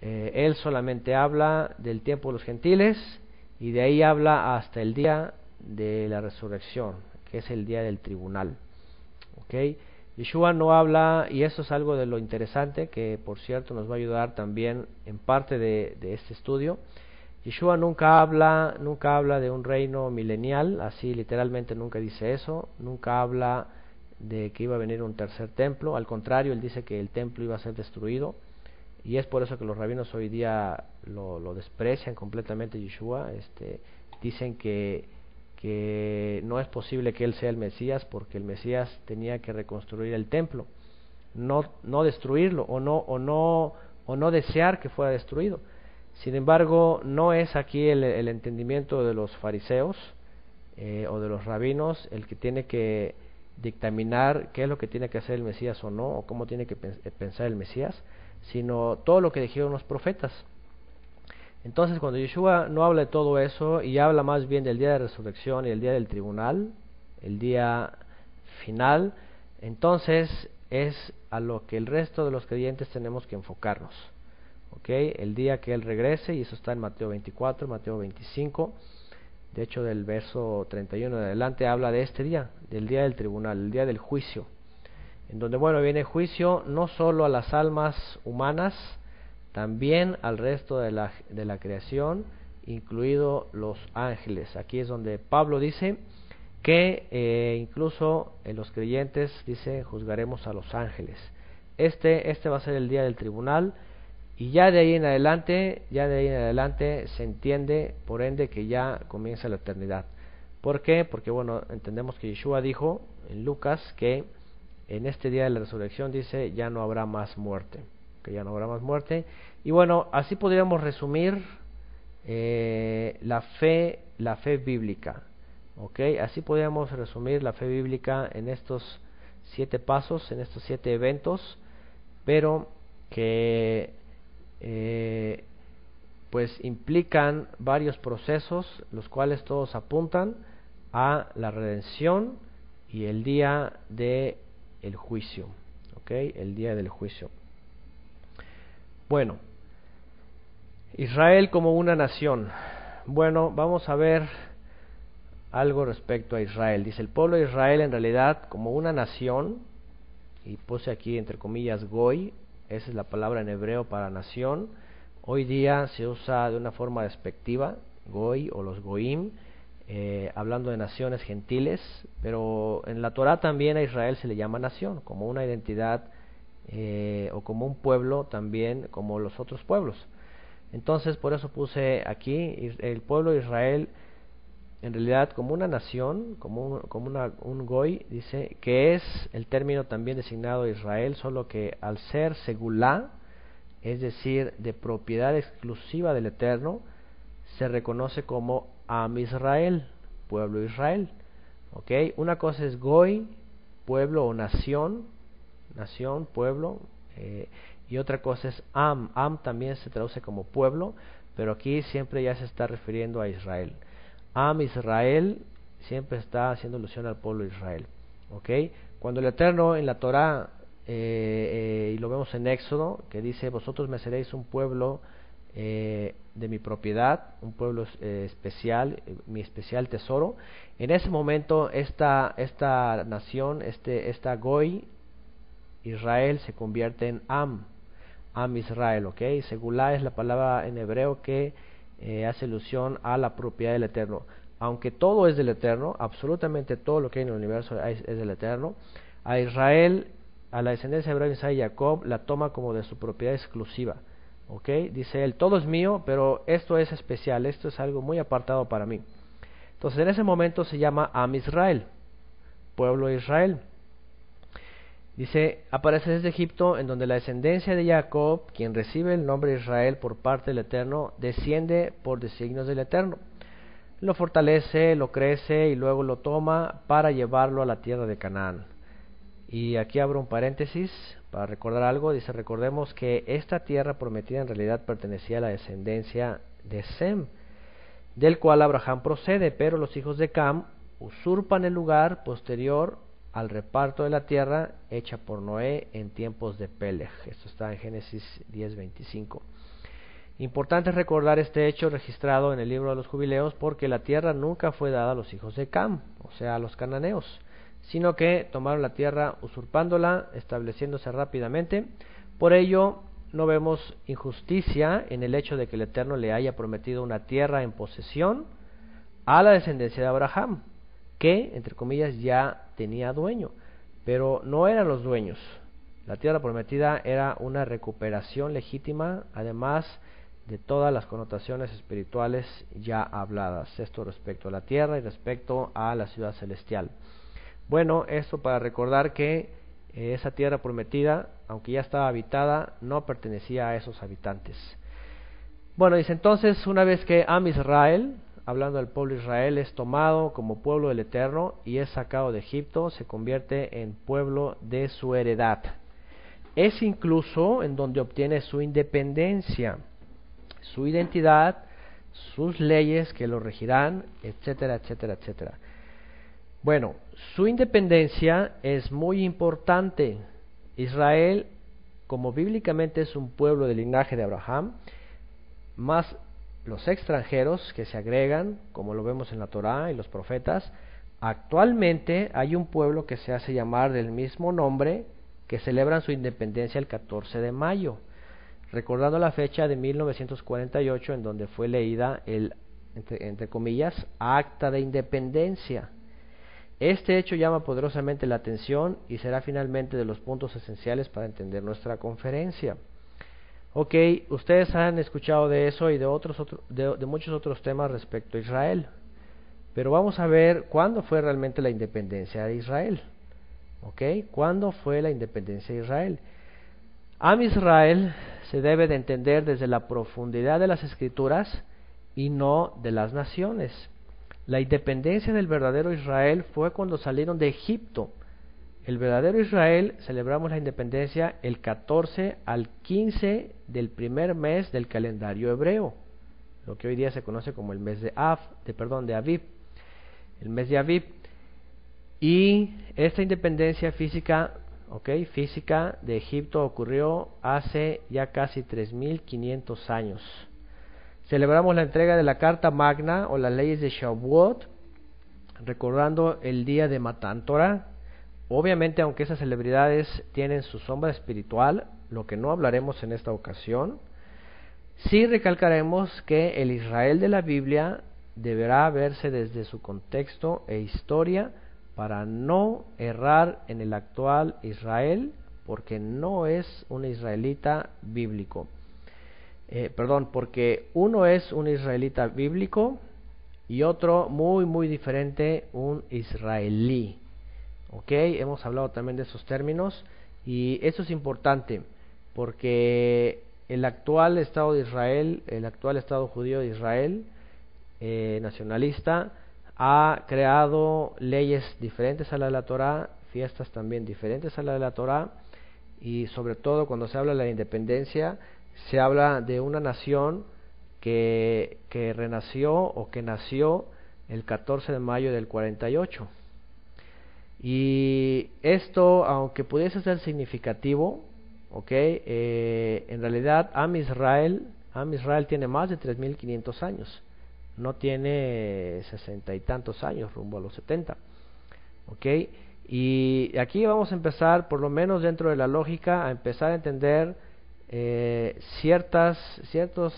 él solamente habla del tiempo de los gentiles, y de ahí habla hasta el día de la resurrección, que es el día del tribunal. Yeshua no habla, y eso es algo de lo interesante, que por cierto nos va a ayudar también en parte de este estudio. Yeshua nunca habla de un reino milenial, así literalmente nunca dice eso, nunca habla de que iba a venir un tercer templo, al contrario, él dice que el templo iba a ser destruido, y es por eso que los rabinos hoy día lo desprecian completamente Yeshua. Dicen que no es posible que él sea el Mesías, porque el Mesías tenía que reconstruir el templo, no destruirlo, o no desear que fuera destruido. Sin embargo, no es aquí el entendimiento de los fariseos o de los rabinos el que tiene que dictaminar qué es lo que tiene que hacer el Mesías o no, o cómo tiene que pensar el Mesías, sino todo lo que dijeron los profetas. Entonces, cuando Yeshua no habla de todo eso y habla más bien del día de resurrección y el día del tribunal, el día final, entonces es a lo que el resto de los creyentes tenemos que enfocarnos. El día que Él regrese, y eso está en Mateo 24, Mateo 25, de hecho del verso 31 en adelante habla de este día, del día del tribunal, el día del juicio, en donde viene juicio no solo a las almas humanas, también al resto de la creación, incluido los ángeles. Aquí es donde Pablo dice que incluso en los creyentes, dice, juzgaremos a los ángeles. Este va a ser el día del tribunal, y ya de ahí en adelante se entiende, por ende, que ya comienza la eternidad. ¿Por qué? Porque entendemos que Yeshua dijo en Lucas que en este día de la resurrección, dice, ya no habrá más muerte, que ya no habrá más muerte. Y así podríamos resumir la fe bíblica. Así podríamos resumir la fe bíblica en estos 7 pasos, en estos 7 eventos, pero que pues implican varios procesos, los cuales todos apuntan a la redención y el día de el juicio. El día del juicio. Israel como una nación. Vamos a ver algo respecto a Israel. Dice, el pueblo de Israel en realidad como una nación, y puse aquí entre comillas Goy, esa es la palabra en hebreo para nación. Hoy día se usa de una forma despectiva, Goy o los Goim, hablando de naciones gentiles, pero en la Torá también a Israel se le llama nación, como una identidad o como un pueblo también, como los otros pueblos. Entonces, por eso puse aquí el pueblo de Israel en realidad como una nación, como un Goy, dice que es el término también designado a Israel, solo que al ser segulá, es decir, de propiedad exclusiva del Eterno, se reconoce como Am Israel, pueblo de Israel. Una cosa es Goy, pueblo o nación, pueblo, y otra cosa es Am. Am también se traduce como pueblo, pero aquí siempre ya se está refiriendo a Israel. Am Israel siempre está haciendo alusión al pueblo de Israel. Cuando el Eterno en la Torá, y lo vemos en Éxodo, que dice, vosotros me seréis un pueblo de mi propiedad, un pueblo especial, mi especial tesoro. En ese momento esta nación, esta Goy, Israel, se convierte en Am Israel. Segulá es la palabra en hebreo que hace alusión a la propiedad del Eterno. Aunque todo es del Eterno, absolutamente todo lo que hay en el universo es del Eterno, a Israel, a la descendencia de Abraham, Isaac y Jacob, la toma como de su propiedad exclusiva. Dice él, todo es mío, pero esto es especial, esto es algo muy apartado para mí. Entonces en ese momento se llama Am Israel, pueblo de Israel. Dice, aparece desde Egipto, en donde la descendencia de Jacob, quien recibe el nombre de Israel por parte del Eterno, desciende por designios del Eterno. Lo fortalece, lo crece y luego lo toma para llevarlo a la tierra de Canaán. Y aquí abro un paréntesis para recordar algo. Dice, recordemos que esta tierra prometida en realidad pertenecía a la descendencia de Sem, del cual Abraham procede, pero los hijos de Cam usurpan el lugar posterior al reparto de la tierra hecha por Noé en tiempos de Peleg. Esto está en Génesis 10:25. Importante recordar este hecho registrado en el libro de los Jubileos, porque la tierra nunca fue dada a los hijos de Cam, o sea, a los cananeos, sino que tomaron la tierra usurpándola, estableciéndose rápidamente. Por ello, no vemos injusticia en el hecho de que el Eterno le haya prometido una tierra en posesión a la descendencia de Abraham, que, entre comillas, ya tenía dueño, pero no eran los dueños. La tierra prometida era una recuperación legítima, además de todas las connotaciones espirituales ya habladas. Esto respecto a la tierra y respecto a la ciudad celestial. Bueno, esto para recordar que esa tierra prometida, aunque ya estaba habitada, no pertenecía a esos habitantes. Bueno, dice entonces, una vez que Am Israel, hablando del pueblo de Israel, es tomado como pueblo del Eterno y es sacado de Egipto, se convierte en pueblo de su heredad. Es incluso en donde obtiene su independencia, su identidad, sus leyes que lo regirán, etcétera, etcétera, etcétera. Bueno, su independencia es muy importante. Israel, como bíblicamente es un pueblo del linaje de Abraham, más los extranjeros que se agregan, como lo vemos en la Torá y los profetas, actualmente hay un pueblo que se hace llamar del mismo nombre, que celebran su independencia el 14 de mayo, recordando la fecha de 1948 en donde fue leída el, entre comillas, Acta de Independencia. Este hecho llama poderosamente la atención y será finalmente de los puntos esenciales para entender nuestra conferencia. Ok, ustedes han escuchado de eso y de muchos otros temas respecto a Israel, pero vamos a ver cuándo fue realmente la independencia de Israel. Ok, ¿cuándo fue la independencia de Israel? Am Israel se debe de entender desde la profundidad de las Escrituras y no de las naciones. La independencia del verdadero Israel fue cuando salieron de Egipto. El verdadero Israel celebramos la independencia el 14 al 15 del primer mes del calendario hebreo, lo que hoy día se conoce como el mes de Aviv, el mes de Aviv. Y esta independencia física de Egipto ocurrió hace ya casi 3.500 años. Celebramos la entrega de la Carta Magna o las leyes de Shavuot, recordando el día de Matan Torah. Obviamente, aunque esas celebridades tienen su sombra espiritual, lo que no hablaremos en esta ocasión, sí recalcaremos que el Israel de la Biblia deberá verse desde su contexto e historia para no errar en el actual Israel, porque no es un israelita bíblico. Porque uno es un israelita bíblico y otro muy diferente, un israelí. Ok, hemos hablado también de esos términos y eso es importante porque el actual Estado de Israel, el actual Estado judío de Israel, nacionalista, ha creado leyes diferentes a la de la Torá, fiestas también diferentes a la de la Torá, y sobre todo cuando se habla de la independencia, se habla de una nación que renació o que nació el 14 de mayo del 48. Y esto, aunque pudiese ser significativo, en realidad Am Israel tiene más de 3.500 años, no tiene 60 y tantos años, rumbo a los 70. Y aquí vamos a empezar, por lo menos dentro de la lógica, a empezar a entender ciertos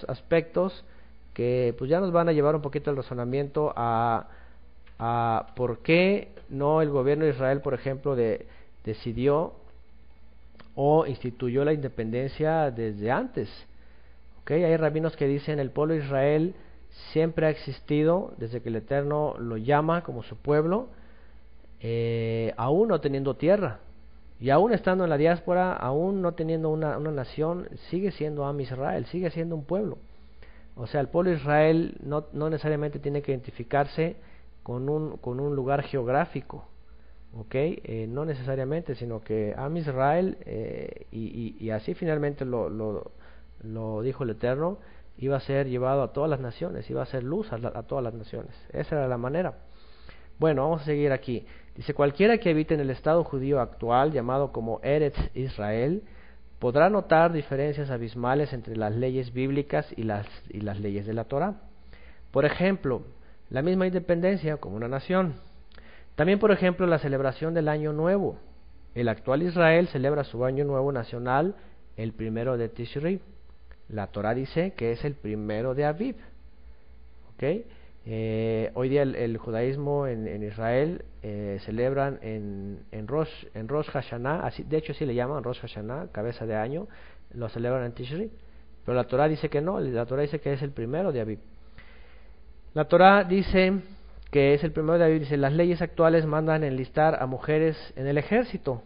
aspectos que pues ya nos van a llevar un poquito el razonamiento a por qué no el gobierno de Israel, por ejemplo, decidió o instituyó la independencia desde antes. Hay rabinos que dicen el pueblo de Israel siempre ha existido desde que el Eterno lo llama como su pueblo, aún no teniendo tierra y aún estando en la diáspora, aún no teniendo una nación, sigue siendo Am Israel, sigue siendo un pueblo. O sea, el pueblo de Israel no necesariamente tiene que identificarse con un lugar geográfico, no necesariamente, sino que Am Israel, y así finalmente lo dijo el Eterno, iba a ser llevado a todas las naciones, iba a ser luz a todas las naciones. Esa era la manera. Bueno, vamos a seguir aquí. Dice, cualquiera que habite en el estado judío actual, llamado como Eretz Israel, podrá notar diferencias abismales entre las leyes bíblicas y las leyes de la Torá. Por ejemplo, la misma independencia como una nación. También, por ejemplo, la celebración del Año Nuevo. El actual Israel celebra su Año Nuevo nacional el 1 de Tishri. La Torá dice que es el 1 de Aviv. Hoy día el judaísmo en Israel celebran en Rosh Hashanah, así, de hecho sí le llaman Rosh Hashanah, cabeza de año, lo celebran en Tishri, pero la Torah dice que no, la Torah dice que es el primero de Aviv. La Torah dice que es el primero de Aviv, dice, las leyes actuales mandan enlistar a mujeres en el ejército.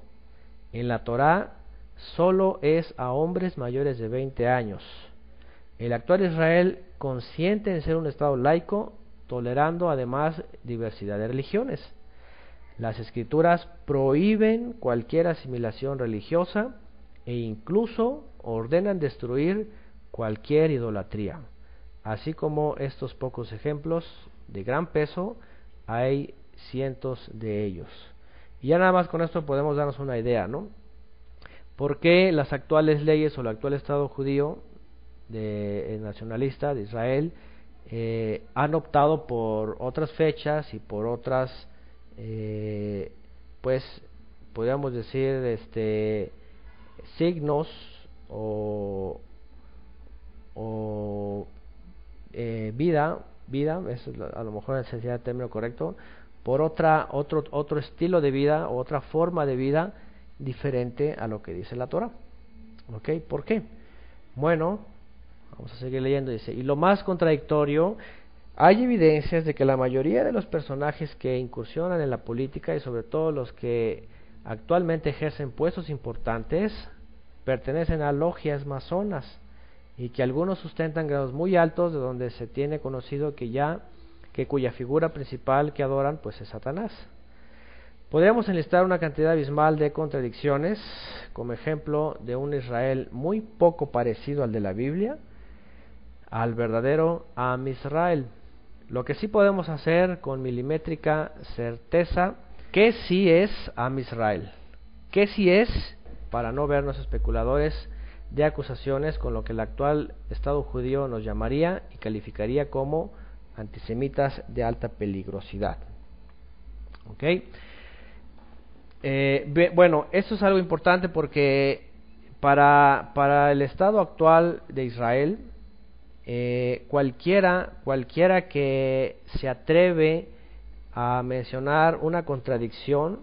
En la Torah solo es a hombres mayores de 20 años. El actual Israel consciente en ser un Estado laico, tolerando además diversidad de religiones. Las escrituras prohíben cualquier asimilación religiosa e incluso ordenan destruir cualquier idolatría. Así como estos pocos ejemplos de gran peso, hay cientos de ellos. Y ya nada más con esto podemos darnos una idea, ¿no? ¿Por qué las actuales leyes o el actual Estado judío nacionalista de Israel han optado por otras fechas y por otras, pues, podríamos decir, signos o vida, es a lo mejor sería el término correcto, por otro estilo de vida o otra forma de vida diferente a lo que dice la Torah? ¿Ok? ¿Por qué? Bueno, vamos a seguir leyendo. Dice, y lo más contradictorio, hay evidencias de que la mayoría de los personajes que incursionan en la política y sobre todo los que actualmente ejercen puestos importantes pertenecen a logias masonas y que algunos sustentan grados muy altos, de donde se tiene conocido que cuya figura principal que adoran pues es Satanás. Podríamos enlistar una cantidad abismal de contradicciones, como ejemplo de un Israel muy poco parecido al de la Biblia, al verdadero Am Israel. Lo que sí podemos hacer con milimétrica certeza, ¿qué sí es Am Israel? ¿Qué sí es? Para no vernos especuladores de acusaciones con lo que el actual Estado judío nos llamaría y calificaría como antisemitas de alta peligrosidad. ¿Ok? Bueno, esto es algo importante porque para el Estado actual de Israel, cualquiera que se atreve a mencionar una contradicción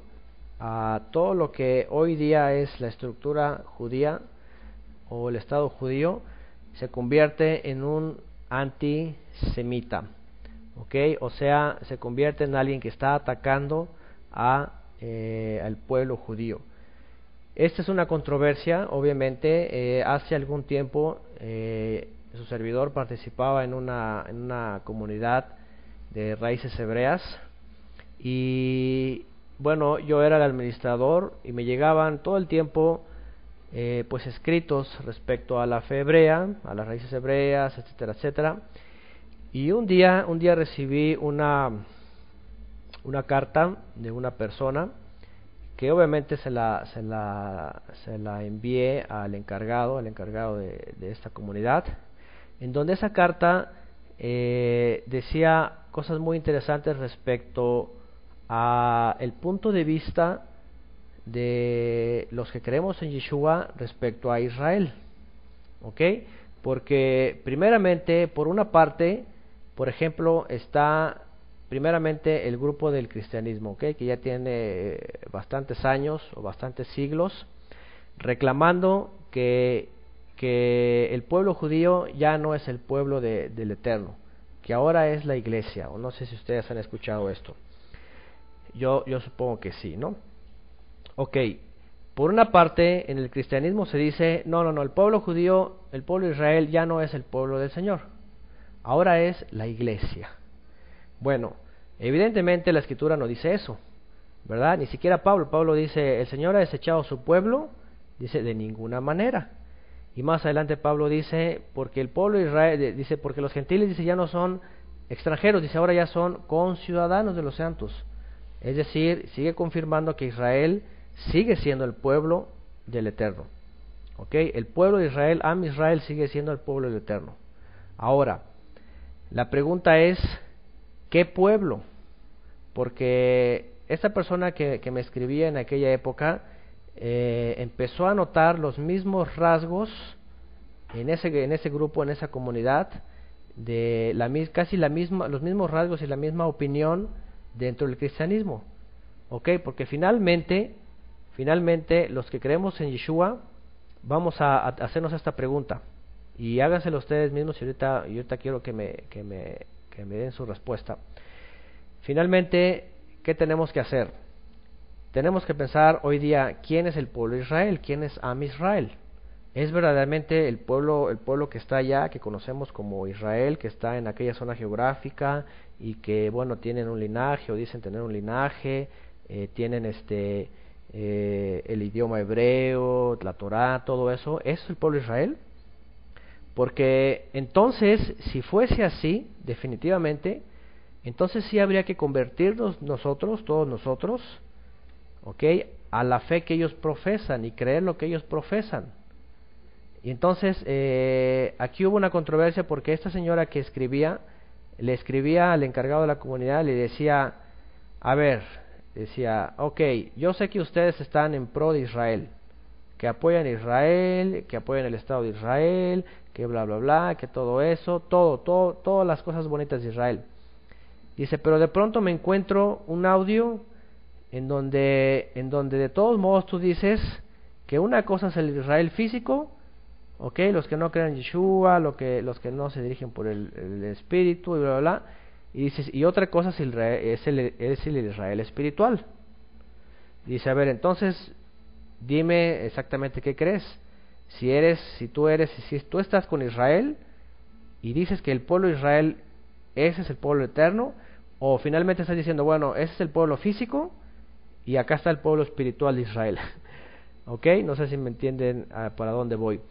a todo lo que hoy día es la estructura judía o el Estado judío, se convierte en un antisemita, ¿ok? O sea, se convierte en alguien que está atacando al pueblo judío. Esta es una controversia, obviamente. Hace algún tiempo su servidor participaba en una comunidad de raíces hebreas y bueno, yo era el administrador y me llegaban todo el tiempo pues escritos respecto a la fe hebrea, a las raíces hebreas, etcétera, etcétera. Y un día recibí una carta de una persona que obviamente se la envié al encargado de esta comunidad, en donde esa carta decía cosas muy interesantes respecto a el punto de vista de los que creemos en Yeshua respecto a Israel, ¿ok? Porque primeramente, por una parte, por ejemplo, está primeramente el grupo del cristianismo, ¿ok? Que ya tiene bastantes años o bastantes siglos reclamando que el pueblo judío ya no es el pueblo del Eterno, que ahora es la iglesia, o no sé si ustedes han escuchado esto. Yo supongo que sí, ¿no? Ok, por una parte en el cristianismo se dice, no, el pueblo judío, el pueblo de Israel ya no es el pueblo del Señor, ahora es la iglesia. Bueno, evidentemente la escritura no dice eso, ¿verdad? Ni siquiera Pablo dice, el Señor ha desechado su pueblo, dice, de ninguna manera. Y más adelante Pablo dice, porque el pueblo de Israel, dice, porque los gentiles, dice, ya no son extranjeros, dice, ahora ya son conciudadanos de los santos. Es decir, sigue confirmando que Israel sigue siendo el pueblo del Eterno. ¿Ok? El pueblo de Israel, Am Israel, sigue siendo el pueblo del Eterno. Ahora, la pregunta es, ¿qué pueblo? Porque esta persona que me escribía en aquella época empezó a notar los mismos rasgos en ese grupo, en esa comunidad, casi los mismos rasgos y la misma opinión dentro del cristianismo. ¿Ok? Porque finalmente los que creemos en Yeshua vamos a hacernos esta pregunta, y háganselo ustedes mismos, y ahorita quiero que me den su respuesta. Finalmente, ¿qué tenemos que hacer? Tenemos que pensar hoy día, ¿quién es el pueblo de Israel? ¿Quién es Am Israel? ¿Es verdaderamente el pueblo que está allá, que conocemos como Israel, que está en aquella zona geográfica y que, bueno, tienen un linaje o dicen tener un linaje, tienen el idioma hebreo, la Torá, todo eso? ¿Es el pueblo de Israel? Porque entonces, si fuese así, definitivamente, entonces sí habría que convertirnos nosotros, todos nosotros, ¿ok?, a la fe que ellos profesan y creer lo que ellos profesan. Y entonces aquí hubo una controversia porque esta señora que le escribía al encargado de la comunidad, le decía, ok, yo sé que ustedes están en pro de Israel, que apoyan a Israel, que apoyan el Estado de Israel, que bla bla bla, que todo eso, todas las cosas bonitas de Israel. Dice, pero de pronto me encuentro un audio en donde de todos modos tú dices que una cosa es el Israel físico, ¿ok?, los que no creen en Yeshua, los que no se dirigen por el Espíritu, y bla bla bla, y dices, y otra cosa es el Israel espiritual. Dice, a ver, entonces dime exactamente qué crees. Si tú estás con Israel y dices que el pueblo de Israel, ese es el pueblo eterno, o finalmente estás diciendo, bueno, ese es el pueblo físico y acá está el pueblo espiritual de Israel. ¿Ok? No sé si me entienden para dónde voy.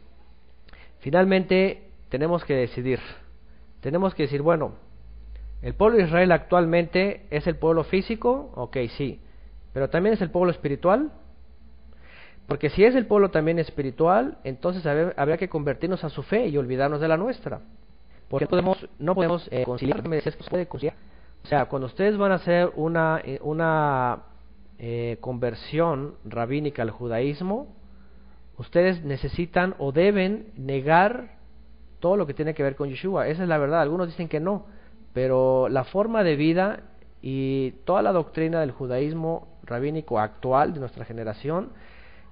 Finalmente tenemos que decidir. Tenemos que decir, bueno, ¿el pueblo de Israel actualmente es el pueblo físico? Ok, sí. ¿Pero también es el pueblo espiritual? Porque si es el pueblo también espiritual, entonces habría que convertirnos a su fe y olvidarnos de la nuestra. Porque no podemos conciliar. ¿Me decías que se puede conciliar? O sea, cuando ustedes van a hacer una conversión rabínica al judaísmo, ustedes necesitan o deben negar todo lo que tiene que ver con Yeshua. Esa es la verdad. Algunos dicen que no, pero la forma de vida y toda la doctrina del judaísmo rabínico actual de nuestra generación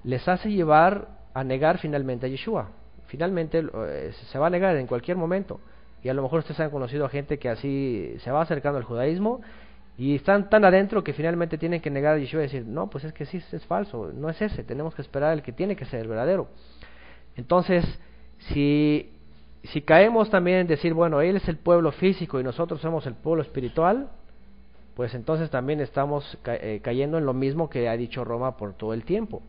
les hace llevar a negar finalmente a Yeshua. Finalmente se va a negar en cualquier momento. Y a lo mejor ustedes han conocido a gente que así se va acercando al judaísmo y están tan adentro que finalmente tienen que negar a Yeshua y decir, no, pues es que sí, es falso, no es ese, tenemos que esperar el que tiene que ser el verdadero. Entonces, si caemos también en decir, bueno, él es el pueblo físico y nosotros somos el pueblo espiritual, pues entonces también estamos cayendo en lo mismo que ha dicho Roma por todo el tiempo.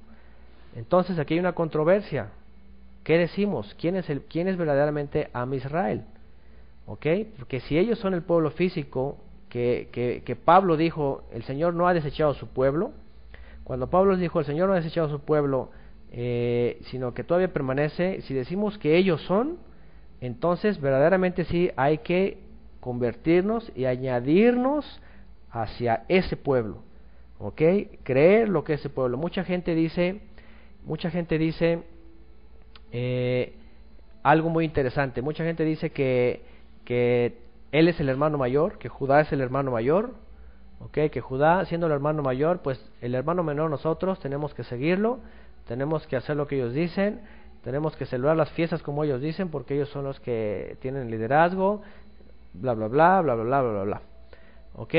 Entonces aquí hay una controversia. ¿Qué decimos? ¿Quién es verdaderamente Am Israel? ¿Ok? Porque si ellos son el pueblo físico, que Pablo dijo, el Señor no ha desechado su pueblo. Cuando Pablo dijo, el Señor no ha desechado su pueblo, sino que todavía permanece, si decimos que ellos son, entonces verdaderamente sí hay que convertirnos y añadirnos hacia ese pueblo. ¿Ok? Creer lo que es ese pueblo. Mucha gente dice algo muy interesante. Mucha gente dice que él es el hermano mayor, que Judá es el hermano mayor, ¿okay? Que Judá, siendo el hermano mayor, pues el hermano menor nosotros tenemos que seguirlo, tenemos que hacer lo que ellos dicen, tenemos que celebrar las fiestas como ellos dicen, porque ellos son los que tienen liderazgo, bla bla bla, bla bla bla bla bla. ¿Ok?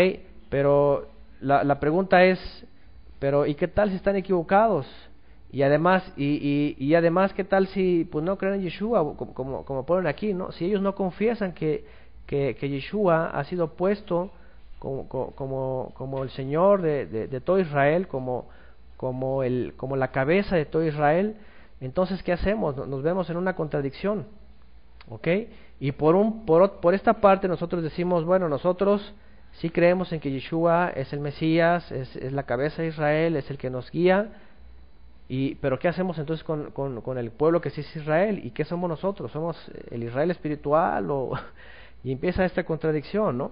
Pero la pregunta es, pero ¿y qué tal si están equivocados? Y además, además, ¿qué tal si pues no creen en Yeshua, como ponen aquí, ¿no? Si ellos no confiesan que Yeshua ha sido puesto como el Señor de todo Israel, como la cabeza de todo Israel, entonces ¿qué hacemos? Nos vemos en una contradicción, ¿ok? Y por esta parte nosotros decimos, bueno, nosotros sí creemos en que Yeshua es el Mesías, es la cabeza de Israel, es el que nos guía. Pero ¿qué hacemos entonces con el pueblo que sí es Israel? ¿Y qué somos nosotros? ¿Somos el Israel espiritual? Y empieza esta contradicción, ¿no?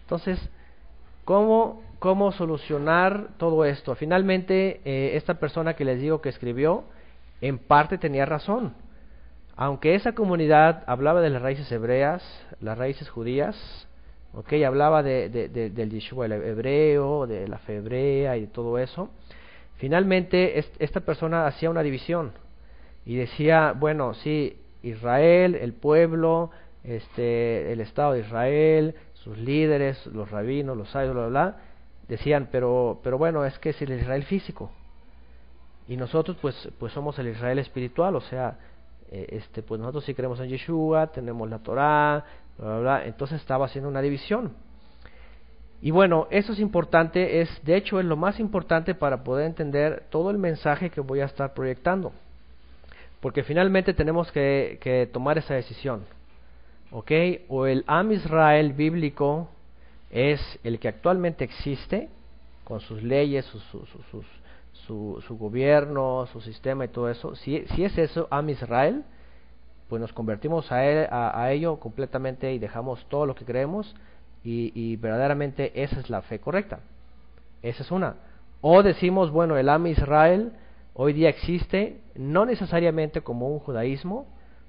Entonces, ¿cómo solucionar todo esto? Finalmente, esta persona que les digo que escribió, en parte tenía razón. aunque esa comunidad hablaba de las raíces hebreas, las raíces judías, hablaba del Yeshua, el hebreo, de la fe hebrea y de todo eso, finalmente esta persona hacía una división y decía, bueno, sí, Israel, el pueblo, el Estado de Israel, sus líderes, los rabinos, los sabios, bla, bla, bla, decían, pero bueno, es que es el Israel físico y nosotros pues somos el Israel espiritual, o sea, pues nosotros sí creemos en Yeshua, tenemos la Torá, bla, bla, bla. Entonces estaba haciendo una división. Y bueno, eso es importante, de hecho es lo más importante para poder entender todo el mensaje que voy a estar proyectando, porque finalmente tenemos que tomar esa decisión, o el Am Israel bíblico es el que actualmente existe, con sus leyes, su gobierno, su sistema y todo eso. Si es eso, Am Israel, pues nos convertimos a ello completamente y dejamos todo lo que creemos y verdaderamente esa es la fe correcta. Esa es una. O decimos, bueno, el Am Israel hoy día existe, no necesariamente como un judaísmo,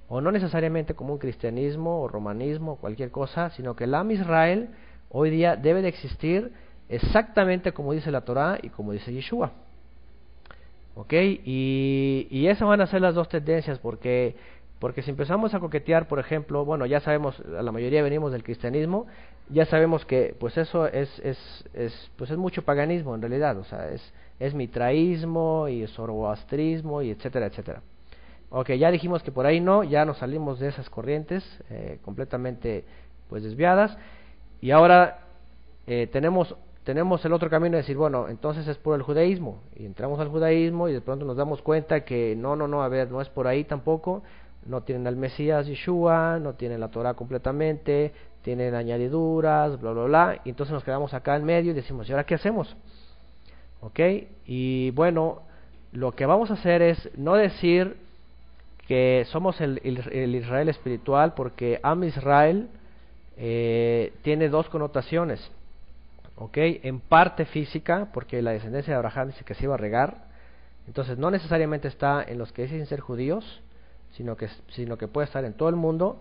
o no necesariamente como un cristianismo o romanismo o cualquier cosa, sino que el Am Israel hoy día debe de existir exactamente como dice la Torá y como dice Yeshua. Y esas van a ser las dos tendencias, porque si empezamos a coquetear, por ejemplo, bueno, ya sabemos, la mayoría venimos del cristianismo, ya sabemos que pues eso es mucho paganismo en realidad, o sea, es mitraísmo y zoroastrismo y etcétera, etcétera. Ya dijimos que por ahí no, ya nos salimos de esas corrientes completamente pues desviadas, y ahora tenemos el otro camino de decir, bueno, entonces es por el judaísmo, y entramos al judaísmo y de pronto nos damos cuenta que no, a ver, no es por ahí tampoco, no tienen al Mesías Yeshua, no tienen la Torah completamente, tienen añadiduras, bla, bla, bla, y entonces nos quedamos acá en medio y decimos, ¿y ahora qué hacemos? Y bueno, lo que vamos a hacer es no decir que somos el Israel espiritual, porque Am Israel tiene dos connotaciones, en parte física, porque la descendencia de Abraham dice que se iba a regar, entonces no necesariamente está en los que dicen ser judíos, sino que puede estar en todo el mundo.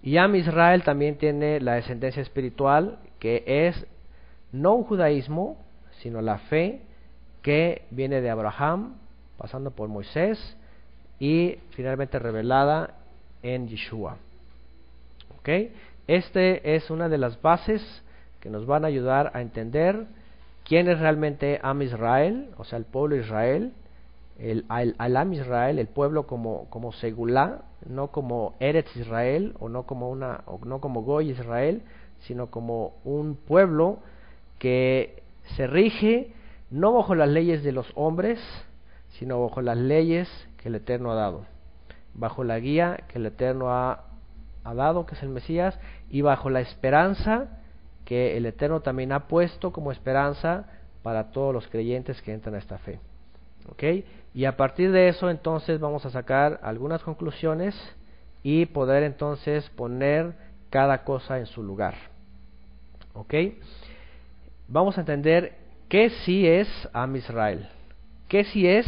Y Am Israel también tiene la descendencia espiritual, que es no un judaísmo, sino la fe que viene de Abraham, pasando por Moisés, y finalmente revelada en Yeshua. Este es una de las bases que nos van a ayudar a entender quién es realmente Am Israel, o sea, el pueblo de Israel, al Am Israel, el pueblo como segulá, no como Eretz Israel, o no como Goy Israel, sino como un pueblo que se rige no bajo las leyes de los hombres, sino bajo las leyes que el Eterno ha dado, bajo la guía que el Eterno ha dado, que es el Mesías, y bajo la esperanza que el Eterno también ha puesto como esperanza para todos los creyentes que entran a esta fe. Y a partir de eso entonces vamos a sacar algunas conclusiones y poder entonces poner cada cosa en su lugar. Vamos a entender qué sí es Am Israel, qué sí es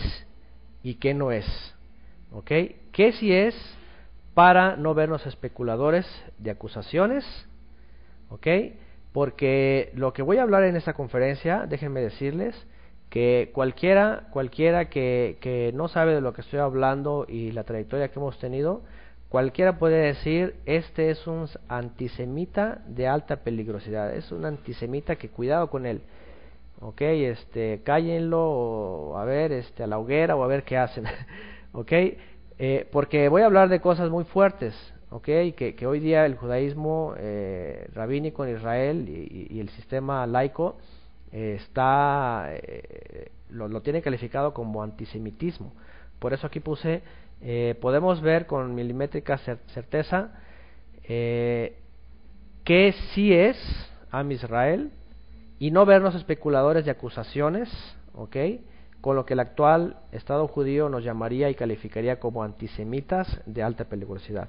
y qué no es. ¿Qué sí es, para no vernos especuladores de acusaciones? Porque lo que voy a hablar en esta conferencia, déjenme decirles que cualquiera que no sabe de lo que estoy hablando y la trayectoria que hemos tenido, cualquiera puede decir, este es un antisemita de alta peligrosidad, es un antisemita que cuidado con él. Cállenlo, o a ver, a la hoguera, o a ver qué hacen. Porque voy a hablar de cosas muy fuertes, que hoy día el judaísmo rabínico en Israel y el sistema laico lo tiene calificado como antisemitismo. Por eso aquí puse, podemos ver con milimétrica certeza que sí es Am Israel, y no vernos especuladores de acusaciones, con lo que el actual Estado judío nos llamaría y calificaría como antisemitas de alta peligrosidad.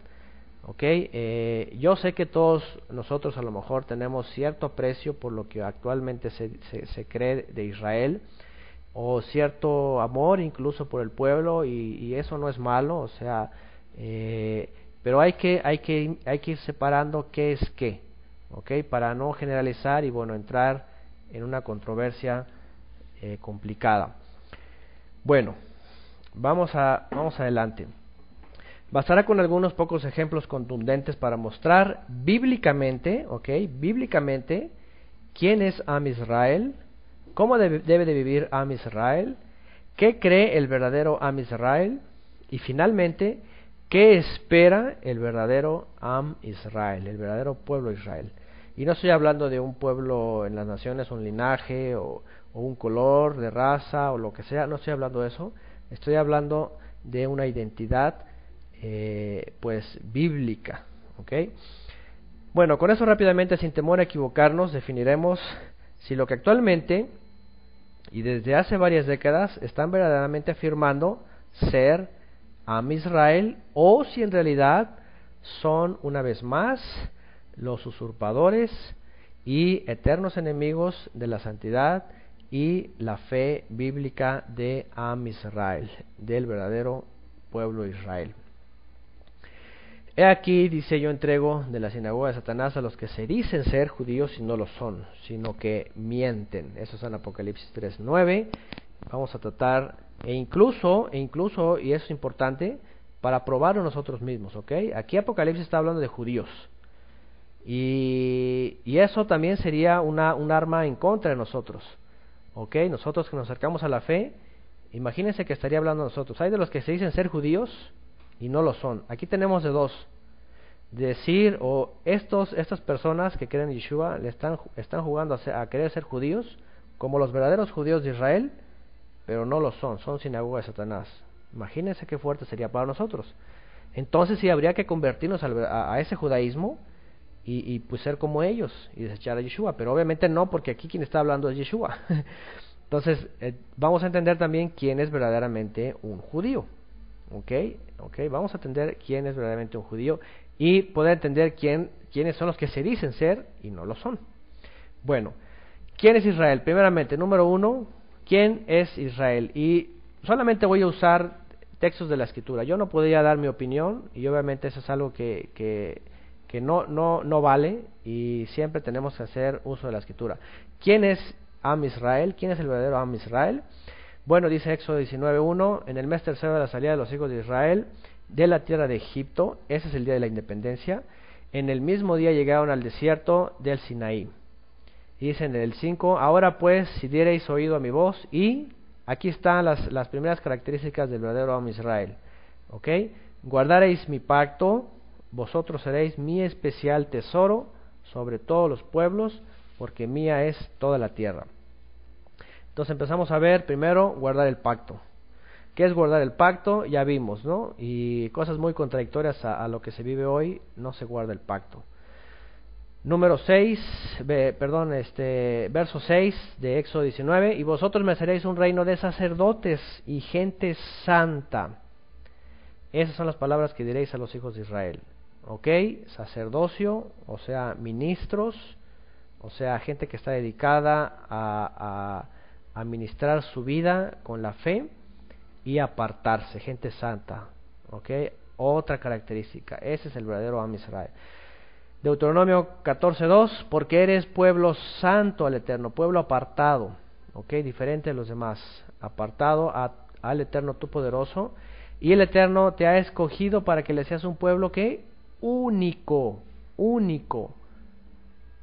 Yo sé que todos nosotros a lo mejor tenemos cierto aprecio por lo que actualmente se cree de Israel, o cierto amor incluso por el pueblo, y eso no es malo, o sea, Pero hay que ir separando qué es qué, ¿ok? Para no generalizar y bueno, entrar en una controversia complicada. Bueno, vamos adelante. Bastará con algunos pocos ejemplos contundentes para mostrar bíblicamente, ¿ok? Bíblicamente, quién es Am Israel, cómo debe de vivir Am Israel, qué cree el verdadero Am Israel y finalmente, qué espera el verdadero Am Israel, el verdadero pueblo de Israel. Y no estoy hablando de un pueblo en las naciones, un linaje o un color de raza o lo que sea, no estoy hablando de eso, estoy hablando de una identidad pues bíblica, ¿ok? Bueno, con eso rápidamente, sin temor a equivocarnos, definiremos si lo que actualmente y desde hace varias décadas están verdaderamente afirmando ser Am Israel o si en realidad son una vez más los usurpadores y eternos enemigos de la santidad y la fe bíblica de Am Israel, del verdadero pueblo de Israel. He aquí, dice, yo entrego de la sinagoga de Satanás a los que se dicen ser judíos y no lo son, sino que mienten. Eso es en Apocalipsis 3:9. Vamos a tratar, e incluso, y eso es importante, para probarlo nosotros mismos, ¿ok? Aquí Apocalipsis está hablando de judíos. Y eso también sería un arma en contra de nosotros, ¿ok? Nosotros que nos acercamos a la fe, imagínense que estaría hablando de nosotros. Hay de los que se dicen ser judíos y no lo son. Aquí tenemos de dos. Decir, estas personas que creen en Yeshua le están jugando a querer ser judíos, como los verdaderos judíos de Israel, pero no lo son sinagoga de Satanás. Imagínense qué fuerte sería para nosotros. Entonces sí habría que convertirnos a ese judaísmo y pues ser como ellos y desechar a Yeshua, pero obviamente no, porque aquí quien está hablando es Yeshua. Entonces vamos a entender también quién es verdaderamente un judío. Okay, vamos a entender quién es verdaderamente un judío y poder entender quiénes son los que se dicen ser y no lo son. Bueno, ¿quién es Israel? Primeramente, número uno, ¿quién es Israel? Y solamente voy a usar textos de la Escritura. Yo no podría dar mi opinión y obviamente eso es algo que no vale y siempre tenemos que hacer uso de la Escritura. ¿Quién es Am Israel? ¿Quién es el verdadero Am Israel? Bueno, dice Éxodo 19:1, en el mes tercero de la salida de los hijos de Israel de la tierra de Egipto, ese es el día de la independencia, en el mismo día llegaron al desierto del Sinaí. Y dice en el 5, ahora pues, si diereis oído a mi voz, y aquí están las primeras características del verdadero Am Israel, ¿ok? Guardaréis mi pacto, vosotros seréis mi especial tesoro sobre todos los pueblos, porque mía es toda la tierra. Entonces empezamos a ver primero guardar el pacto. ¿Qué es guardar el pacto? Ya vimos, ¿no? Y cosas muy contradictorias a lo que se vive hoy, no se guarda el pacto. Número 6, verso 6 de Éxodo 19, y vosotros me seréis un reino de sacerdotes y gente santa. Esas son las palabras que diréis a los hijos de Israel. ¿Ok? Sacerdocio, o sea, ministros, o sea, gente que está dedicada a administrar su vida con la fe y apartarse, gente santa, ¿ok? Otra característica, ese es el verdadero Am Israel. Deuteronomio 14:2, porque eres pueblo santo al Eterno, pueblo apartado, ¿ok? Diferente de los demás, apartado al Eterno tu poderoso, y el Eterno te ha escogido para que le seas un pueblo que único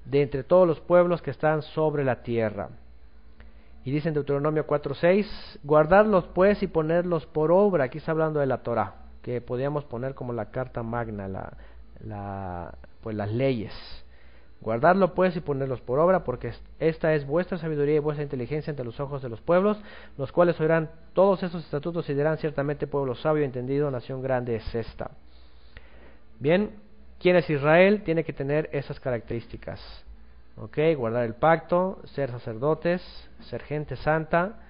de entre todos los pueblos que están sobre la tierra. Y dice en Deuteronomio 4:6, guardadlos pues y ponerlos por obra. Aquí está hablando de la Torah, que podríamos poner como la carta magna, pues las leyes. Guardadlo pues y ponerlos por obra, porque esta es vuestra sabiduría y vuestra inteligencia ante los ojos de los pueblos, los cuales oirán todos esos estatutos y dirán ciertamente pueblo sabio y entendido, nación grande es esta. Bien, ¿quién es Israel? Tiene que tener esas características. Guardar el pacto, ser sacerdotes, ser gente santa,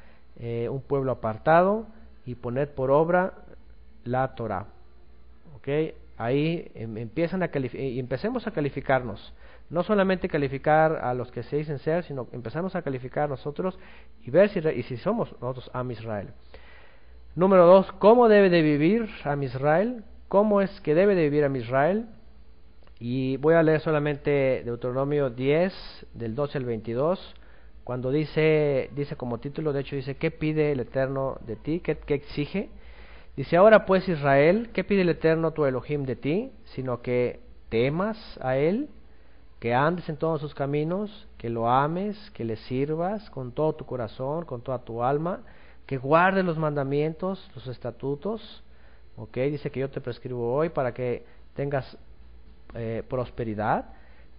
un pueblo apartado y poner por obra la Torah. Ahí empecemos a calificarnos, no solamente calificar a los que se dicen ser, sino empezamos a calificar nosotros y ver si somos nosotros Am Israel. Número 2, ¿cómo debe de vivir Am Israel? ¿Cómo es que debe de vivir a Israel? Y voy a leer solamente Deuteronomio 10, del 12 al 22, cuando dice como título, de hecho dice, ¿qué pide el Eterno de ti? ¿Qué exige? Dice, ahora pues Israel, ¿qué pide el Eterno tu Elohim de ti? Sino que temas a Él, que andes en todos sus caminos, que lo ames, que le sirvas con todo tu corazón, con toda tu alma, que guardes los mandamientos, los estatutos, ¿ok? Dice que yo te prescribo hoy para que tengas prosperidad.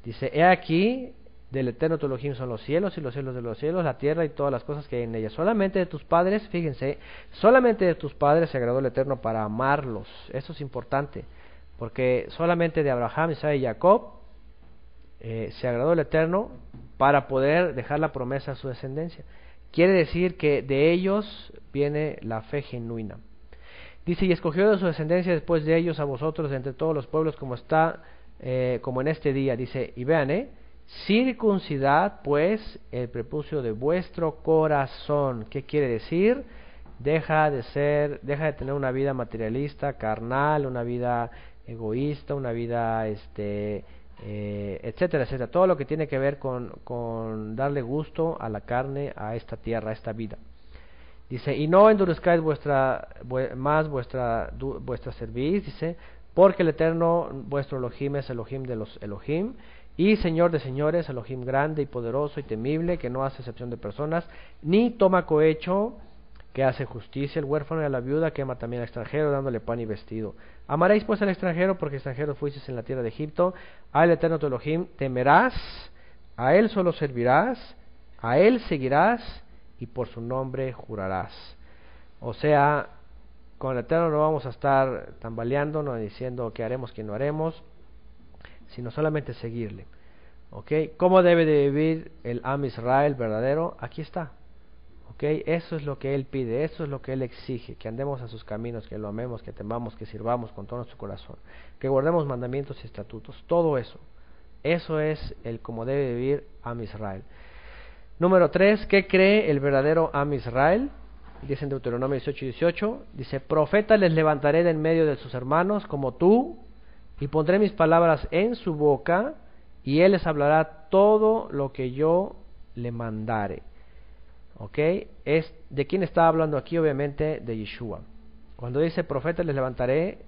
Dice, he aquí, del Eterno tu Elohim son los cielos y los cielos de los cielos, la tierra y todas las cosas que hay en ella. Solamente de tus padres, fíjense, solamente de tus padres se agradó el Eterno para amarlos. Eso es importante, porque solamente de Abraham, Isaac y Jacob se agradó el Eterno para poder dejar la promesa a su descendencia. Quiere decir que de ellos viene la fe genuina. Dice, y escogió de su descendencia después de ellos a vosotros entre todos los pueblos como está, como en este día. Dice, y vean, circuncidad pues el prepucio de vuestro corazón. ¿Qué quiere decir? Deja de tener una vida materialista, carnal, una vida egoísta, una vida etcétera, etcétera, todo lo que tiene que ver con darle gusto a la carne, a esta tierra, a esta vida. Dice, y no endurezcáis vuestra cerviz, dice, porque el Eterno vuestro Elohim es Elohim de los Elohim, y Señor de señores, Elohim grande y poderoso y temible, que no hace excepción de personas, ni toma cohecho, que hace justicia el huérfano y a la viuda, que ama también al extranjero, dándole pan y vestido. Amaréis pues al extranjero, porque extranjero fuisteis en la tierra de Egipto. Al Eterno tu Elohim temerás, a él solo servirás, a él seguirás, y por su nombre jurarás. O sea, con el Eterno no vamos a estar tambaleando, no diciendo qué haremos, qué no haremos, sino solamente seguirle. ¿Ok? ¿Cómo debe de vivir el Am Israel verdadero? Aquí está. ¿Okay? Eso es lo que Él pide, eso es lo que Él exige, que andemos a sus caminos, que lo amemos, que temamos, que sirvamos con todo nuestro corazón, que guardemos mandamientos y estatutos, todo eso. Eso es el cómo debe vivir Am Israel. Número 3, ¿qué cree el verdadero Am Israel? Dice en Deuteronomio 18:18, dice, profeta les levantaré de en medio de sus hermanos como tú, y pondré mis palabras en su boca, y él les hablará todo lo que yo le mandare. ¿Ok? Es de quién está hablando aquí, obviamente de Yeshua. Cuando dice profeta les levantaré,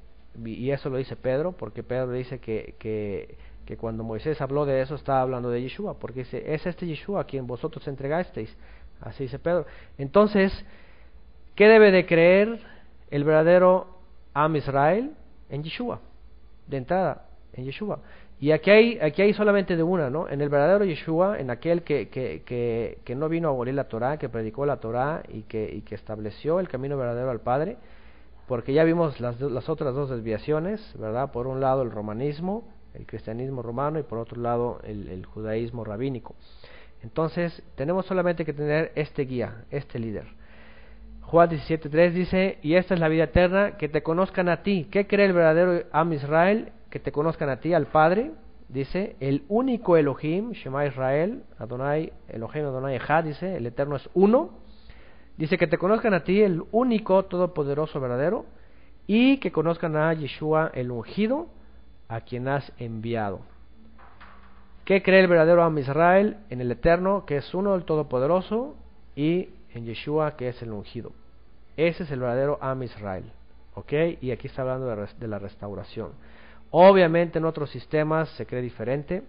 y eso lo dice Pedro, porque Pedro dice que cuando Moisés habló de eso estaba hablando de Yeshua, porque dice, es este Yeshua a quien vosotros entregasteis, así dice Pedro. Entonces, ¿qué debe de creer el verdadero Am Israel? En Yeshua, de entrada, en Yeshua. Y aquí hay solamente de una, ¿no? En el verdadero Yeshua, en aquel que no vino a abolir la Torah, que predicó la Torah y que estableció el camino verdadero al Padre, porque ya vimos las otras dos desviaciones, ¿verdad? Por un lado el romanismo, el cristianismo romano, y por otro lado el judaísmo rabínico. Entonces, tenemos solamente que tener este guía, este líder. Juan 17:3 dice, y esta es la vida eterna, que te conozcan a ti. ¿Qué cree el verdadero Am Israel? Que te conozcan a ti, al Padre, dice, el único Elohim, Shema Israel, Adonai, Elohim Adonai Echad, dice, el Eterno es uno. Dice que te conozcan a ti, el único, todopoderoso, verdadero, y que conozcan a Yeshua, el ungido, a quien has enviado. ¿Qué cree el verdadero Am Israel? En el Eterno, que es uno, el todopoderoso, y en Yeshua, que es el ungido. Ese es el verdadero Am Israel. ¿Ok? Y aquí está hablando de la restauración. Obviamente en otros sistemas se cree diferente,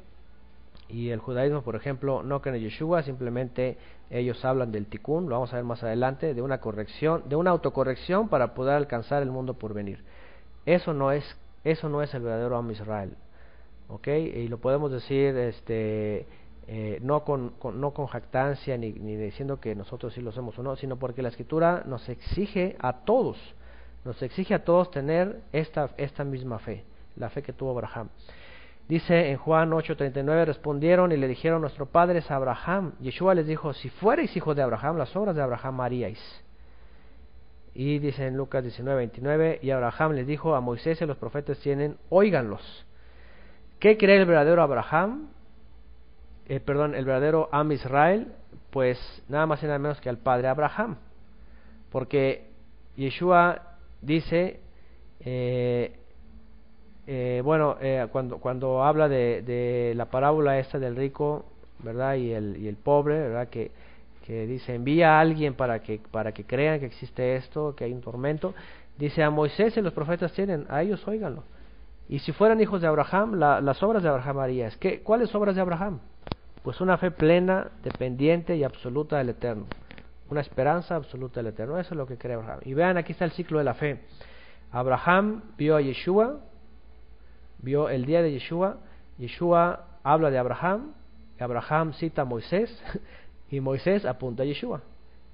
y el judaísmo, por ejemplo, no cree en Yeshua, simplemente ellos hablan del tikkun, lo vamos a ver más adelante, de una corrección, de una autocorrección para poder alcanzar el mundo por venir. Eso no es el verdadero Am Israel. ¿Ok? Y lo podemos decir no con jactancia ni diciendo que nosotros sí lo hacemos o no, sino porque la Escritura nos exige a todos tener esta misma fe, la fe que tuvo Abraham. Dice en Juan 8:39, respondieron y le dijeron, nuestro padre es Abraham. Yeshua les dijo, si fuerais hijos de Abraham, las obras de Abraham haríais. Y dice en Lucas 19:29, y Abraham les dijo, a Moisés y los profetas tienen, óiganlos. ¿Qué cree el verdadero Abraham? El verdadero Am Israel, pues nada más y nada menos que al padre Abraham, porque Yeshua dice cuando habla de la parábola esta del rico, ¿verdad? Y el pobre, ¿verdad? Que dice, envía a alguien para que crean que existe esto, que hay un tormento. Dice, a Moisés y los profetas tienen, a ellos óiganlo. Y si fueran hijos de Abraham, las obras de Abraham harías. ¿Cuáles obras de Abraham? Pues una fe plena, dependiente y absoluta del Eterno. Una esperanza absoluta del Eterno. Eso es lo que cree Abraham. Y vean, aquí está el ciclo de la fe. Abraham vio a Yeshua, vio el día de Yeshua. Yeshua habla de Abraham. Abraham cita a Moisés. Y Moisés apunta a Yeshua.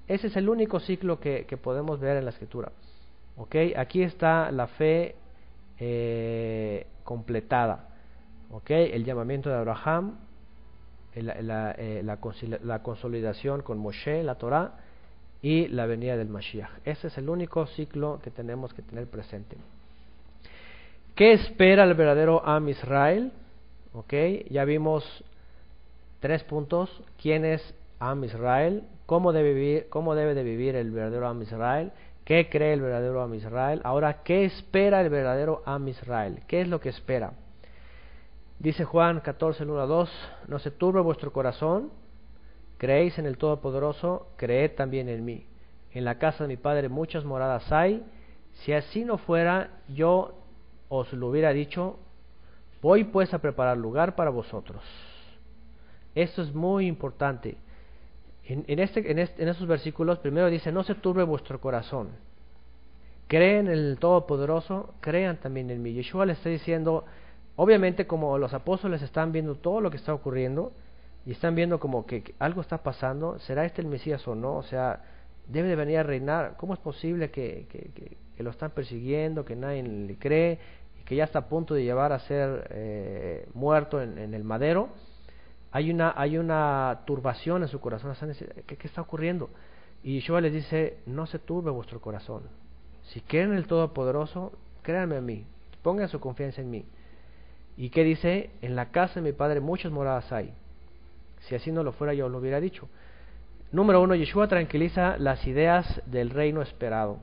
Ese es el único ciclo que podemos ver en la Escritura. ¿Okay? Aquí está la fe completada. ¿Okay? El llamamiento de Abraham, la consolidación con Moshe, la Torah, y la venida del Mashiach. Ese es el único ciclo que tenemos que tener presente. ¿Qué espera el verdadero Am Israel? ¿Okay? Ya vimos 3 puntos. ¿Quién es Am Israel? ¿Cómo debe de vivir el verdadero Am Israel? ¿Qué cree el verdadero Am Israel? Ahora, ¿qué espera el verdadero Am Israel? ¿Qué es lo que espera? Dice Juan 14, 1 a 2, no se turbe vuestro corazón, creéis en el Todopoderoso, creed también en mí. En la casa de mi Padre muchas moradas hay, si así no fuera, yo os lo hubiera dicho, voy pues a preparar lugar para vosotros. Esto es muy importante. En estos versículos, primero dice, no se turbe vuestro corazón. Creen en el Todopoderoso, crean también en mí. Yeshua le está diciendo, obviamente como los apóstoles están viendo todo lo que está ocurriendo, y están viendo como que algo está pasando, ¿será este el Mesías o no? O sea, debe de venir a reinar. ¿Cómo es posible que lo están persiguiendo, que nadie le cree, y que ya está a punto de llevar a ser muerto en el madero? Hay una turbación en su corazón. ¿Qué está ocurriendo? Y Yeshua les dice, no se turbe vuestro corazón. Si creen en el Todopoderoso, créanme a mí, pongan su confianza en mí. ¿Y qué dice? En la casa de mi Padre muchas moradas hay. Si así no lo fuera, yo lo hubiera dicho. Número 1, Yeshua tranquiliza las ideas del reino esperado.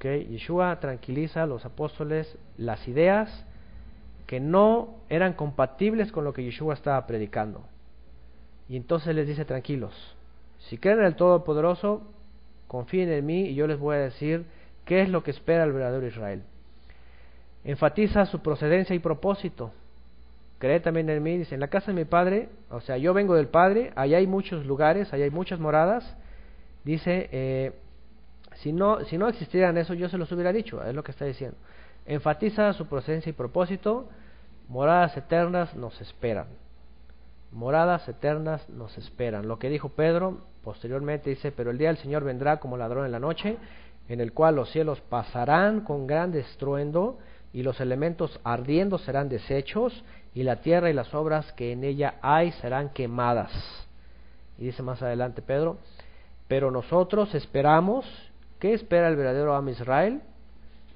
Yeshua tranquiliza a los apóstoles las ideas que no eran compatibles con lo que Yeshua estaba predicando. Y entonces les dice, tranquilos, si creen en el Todopoderoso, confíen en mí y yo les voy a decir qué es lo que espera el verdadero Israel. Enfatiza su procedencia y propósito. Cree también en mí, dice, en la casa de mi Padre, o sea, yo vengo del Padre, allá hay muchos lugares, allá hay muchas moradas. Dice, si no existieran eso, yo se los hubiera dicho, es lo que está diciendo. Enfatiza su procedencia y propósito. Moradas eternas nos esperan. Moradas eternas nos esperan. Lo que dijo Pedro posteriormente dice, pero el día del Señor vendrá como ladrón en la noche, en el cual los cielos pasarán con gran estruendo, y los elementos ardiendo serán deshechos, y la tierra y las obras que en ella hay serán quemadas. Y dice más adelante Pedro, pero nosotros esperamos. ¿Qué espera el verdadero Am Israel?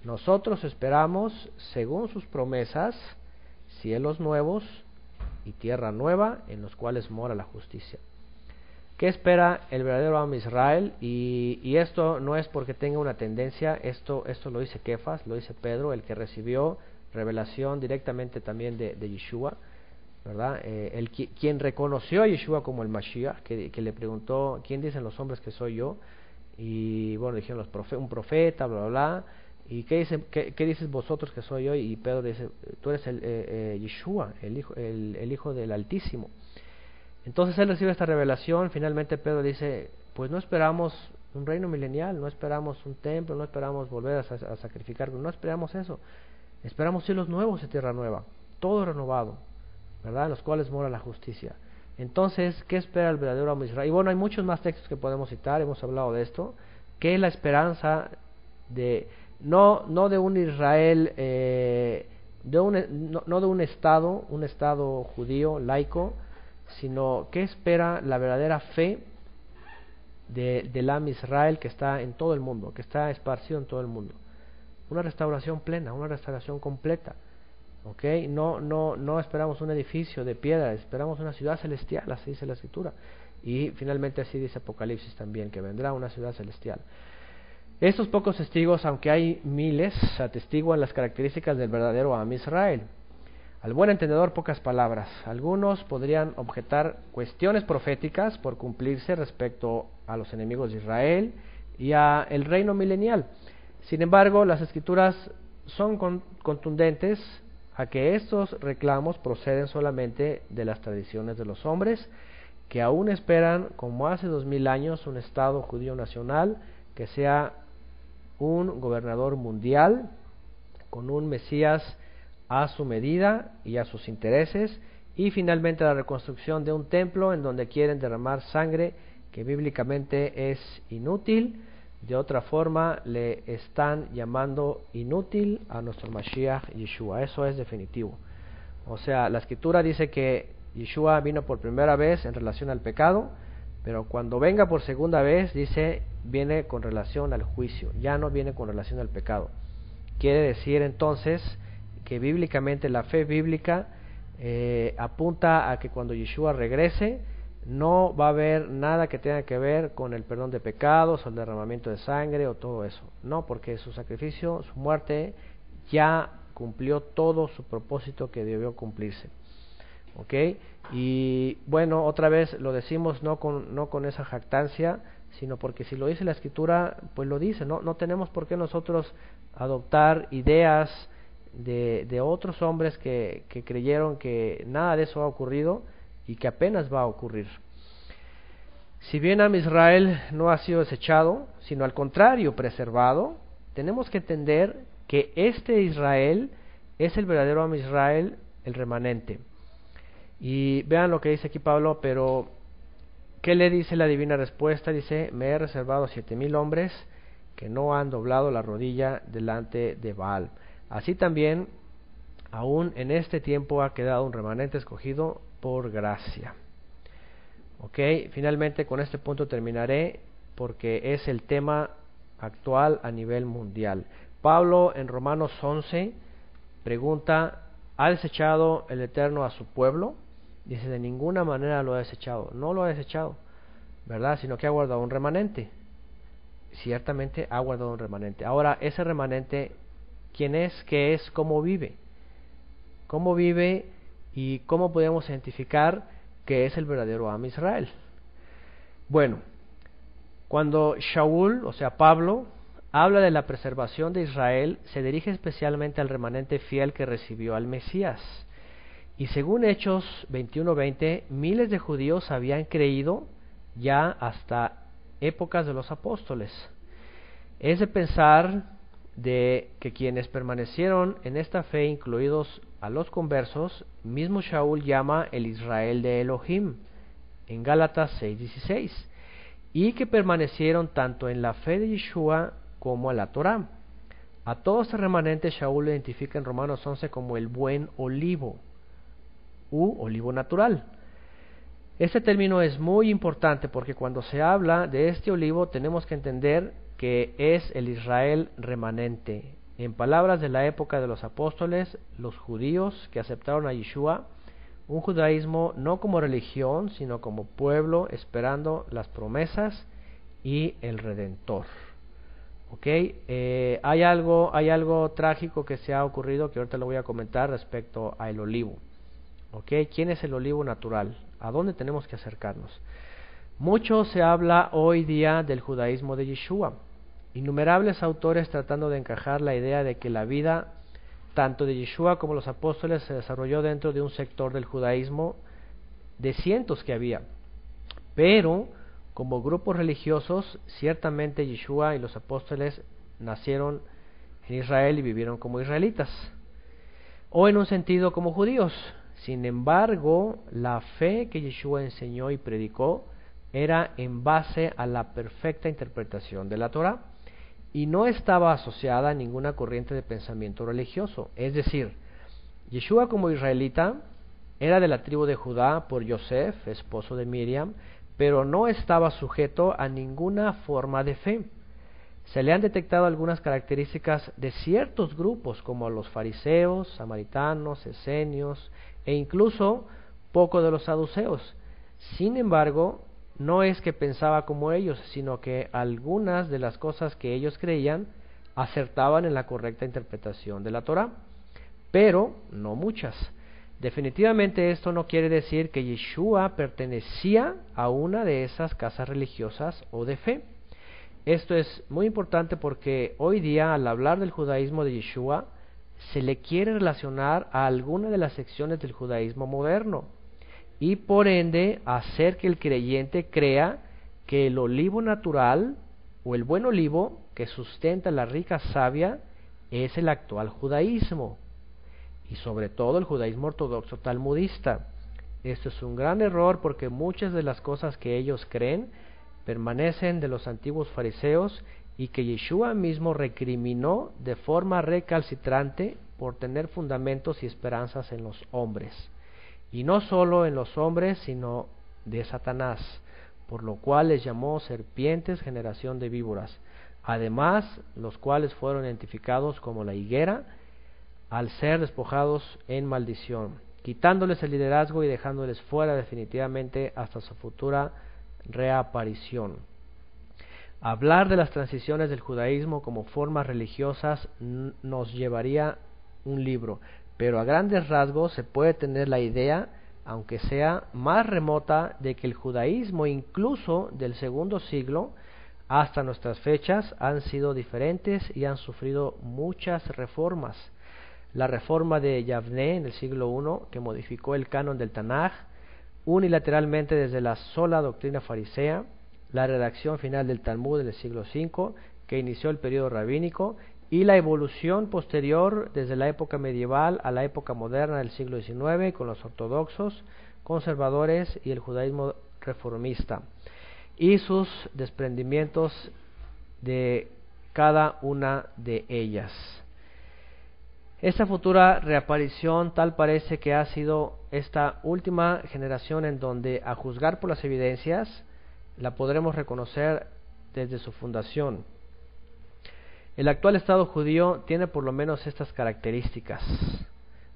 Nosotros esperamos, según sus promesas, cielos nuevos y tierra nueva en los cuales mora la justicia. ¿Qué espera el verdadero Am Israel? Y esto no es porque tenga una tendencia, esto lo dice Kefas, lo dice Pedro, el que recibió revelación directamente también de Yeshua, ¿verdad? Quien reconoció a Yeshua como el Mashiach, que le preguntó, ¿quién dicen los hombres que soy yo? Y bueno, dijeron un profeta, bla, bla, bla. ¿Y qué dices vosotros que soy yo? Y Pedro dice, tú eres Yeshua, el Hijo del Altísimo. Entonces él recibe esta revelación. Finalmente Pedro dice, pues no esperamos un reino milenial, no esperamos un templo, no esperamos volver a sacrificar, no esperamos eso. Esperamos cielos nuevos y tierra nueva, todo renovado, ¿verdad? En los cuales mora la justicia. Entonces, ¿qué espera el verdadero Am Israel? Y bueno, hay muchos más textos que podemos citar, hemos hablado de esto. ¿Qué es la esperanza de no de un Israel, no de un estado judío, laico, sino qué espera la verdadera fe del Am Israel que está en todo el mundo, que está esparcido en todo el mundo? Una restauración plena, una restauración completa. No esperamos un edificio de piedra, esperamos una ciudad celestial, así dice la Escritura. Y finalmente así dice Apocalipsis también, que vendrá una ciudad celestial. Estos pocos testigos, aunque hay miles, atestiguan las características del verdadero Am Israel. Al buen entendedor, pocas palabras. Algunos podrían objetar cuestiones proféticas por cumplirse respecto a los enemigos de Israel y a el reino milenial. Sin embargo, las Escrituras son contundentes a que estos reclamos proceden solamente de las tradiciones de los hombres, que aún esperan, como hace 2000 años, un Estado judío nacional que sea un gobernador mundial, con un Mesías a su medida y a sus intereses, y finalmente la reconstrucción de un templo en donde quieren derramar sangre que bíblicamente es inútil. De otra forma, le están llamando inútil a nuestro Mashiach Yeshua. Eso es definitivo. O sea, la Escritura dice que Yeshua vino por primera vez en relación al pecado, pero cuando venga por segunda vez, dice, viene con relación al juicio, ya no viene con relación al pecado. Quiere decir entonces que bíblicamente la fe bíblica apunta a que cuando Yeshua regrese, no va a haber nada que tenga que ver con el perdón de pecados o el derramamiento de sangre o todo eso. No, porque su sacrificio, su muerte, ya cumplió todo su propósito que debió cumplirse. ¿Ok? Y bueno, otra vez lo decimos no con esa jactancia, sino porque si lo dice la Escritura, pues lo dice. No tenemos por qué nosotros adoptar ideas de otros hombres que creyeron que nada de eso ha ocurrido y que apenas va a ocurrir. Si bien Am Israel no ha sido desechado, sino al contrario preservado, tenemos que entender que este Israel es el verdadero Am Israel, el remanente. Y vean lo que dice aquí Pablo, pero ¿qué le dice la divina respuesta? Dice, me he reservado 7,000 hombres que no han doblado la rodilla delante de Baal. Así también, aún en este tiempo ha quedado un remanente escogido por gracia. Ok, finalmente con este punto terminaré porque es el tema actual a nivel mundial. Pablo en Romanos 11 pregunta, ¿ha desechado el Eterno a su pueblo? Dice, de ninguna manera lo ha desechado. No lo ha desechado, ¿verdad? Sino que ha guardado un remanente. Ciertamente ha guardado un remanente. Ahora, ese remanente, ¿quién es? ¿Qué es? ¿Cómo vive? ¿Cómo vive y cómo podemos identificar que es el verdadero Am Israel? Bueno, cuando Shaul, o sea Pablo, habla de la preservación de Israel, se dirige especialmente al remanente fiel que recibió al Mesías. Y según Hechos 21:20, miles de judíos habían creído ya hasta épocas de los apóstoles. Es de pensar de que quienes permanecieron en esta fe, incluidos a los conversos, mismo Shaul llama el Israel de Elohim, en Gálatas 6:16, y que permanecieron tanto en la fe de Yeshua como a la Torá. A todo este remanente Shaul lo identifica en Romanos 11 como el buen olivo, u olivo natural. Este término es muy importante porque cuando se habla de este olivo tenemos que entender que es el Israel remanente. En palabras de la época de los apóstoles, los judíos que aceptaron a Yeshua, un judaísmo no como religión, sino como pueblo esperando las promesas y el Redentor. Hay algo trágico que se ha ocurrido que ahorita lo voy a comentar respecto al olivo. ¿Quién es el olivo natural? ¿A dónde tenemos que acercarnos? Mucho se habla hoy día del judaísmo de Yeshua. Innumerables autores tratando de encajar la idea de que la vida tanto de Yeshua como los apóstoles se desarrolló dentro de un sector del judaísmo de cientos que había. Pero, como grupos religiosos, ciertamente Yeshua y los apóstoles nacieron en Israel y vivieron como israelitas, o en un sentido como judíos. Sin embargo, la fe que Yeshua enseñó y predicó era en base a la perfecta interpretación de la Torá y no estaba asociada a ninguna corriente de pensamiento religioso. Es decir, Yeshua como israelita era de la tribu de Judá por Yosef, esposo de Miriam, pero no estaba sujeto a ninguna forma de fe. Se le han detectado algunas características de ciertos grupos como los fariseos, samaritanos, esenios e incluso poco de los saduceos. Sin embargo, no es que pensaba como ellos, sino que algunas de las cosas que ellos creían acertaban en la correcta interpretación de la Torá, pero no muchas. Definitivamente esto no quiere decir que Yeshua pertenecía a una de esas casas religiosas o de fe. Esto es muy importante porque hoy día, al hablar del judaísmo de Yeshua, se le quiere relacionar a alguna de las secciones del judaísmo moderno y por ende hacer que el creyente crea que el olivo natural o el buen olivo que sustenta la rica savia es el actual judaísmo y sobre todo el judaísmo ortodoxo talmudista. Esto es un gran error porque muchas de las cosas que ellos creen permanecen de los antiguos fariseos y que Yeshua mismo recriminó de forma recalcitrante por tener fundamentos y esperanzas en los hombres, y no solo en los hombres, sino de Satanás, por lo cual les llamó serpientes, generación de víboras, además los cuales fueron identificados como la higuera, al ser despojados en maldición, quitándoles el liderazgo y dejándoles fuera definitivamente hasta su futura reaparición. Hablar de las transiciones del judaísmo como formas religiosas nos llevaría un libro, pero a grandes rasgos se puede tener la idea, aunque sea más remota, de que el judaísmo incluso del segundo siglo hasta nuestras fechas han sido diferentes y han sufrido muchas reformas. La reforma de Yavne en el siglo I, que modificó el canon del Tanaj unilateralmente desde la sola doctrina farisea, la redacción final del Talmud en el siglo V, que inició el periodo rabínico, y la evolución posterior desde la época medieval a la época moderna del siglo XIX con los ortodoxos, conservadores y el judaísmo reformista, y sus desprendimientos de cada una de ellas. Esta futura reaparición tal parece que ha sido esta última generación en donde, a juzgar por las evidencias, la podremos reconocer desde su fundación. El actual Estado judío tiene por lo menos estas características.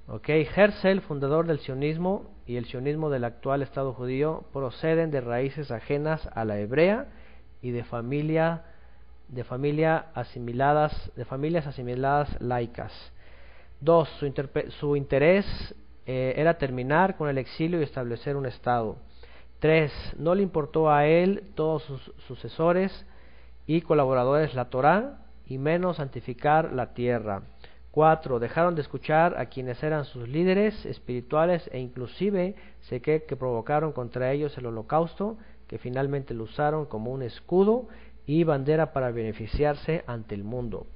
Herzl, fundador del sionismo, y el sionismo del actual Estado judío proceden de raíces ajenas a la hebrea y de familias asimiladas laicas. 2. Su interés era terminar con el exilio y establecer un Estado. 3. No le importó a él, todos sus sucesores y colaboradores, la Torá, y menos santificar la tierra. 4. Dejaron de escuchar a quienes eran sus líderes espirituales e inclusive sé que provocaron contra ellos el holocausto, que finalmente lo usaron como un escudo y bandera para beneficiarse ante el mundo.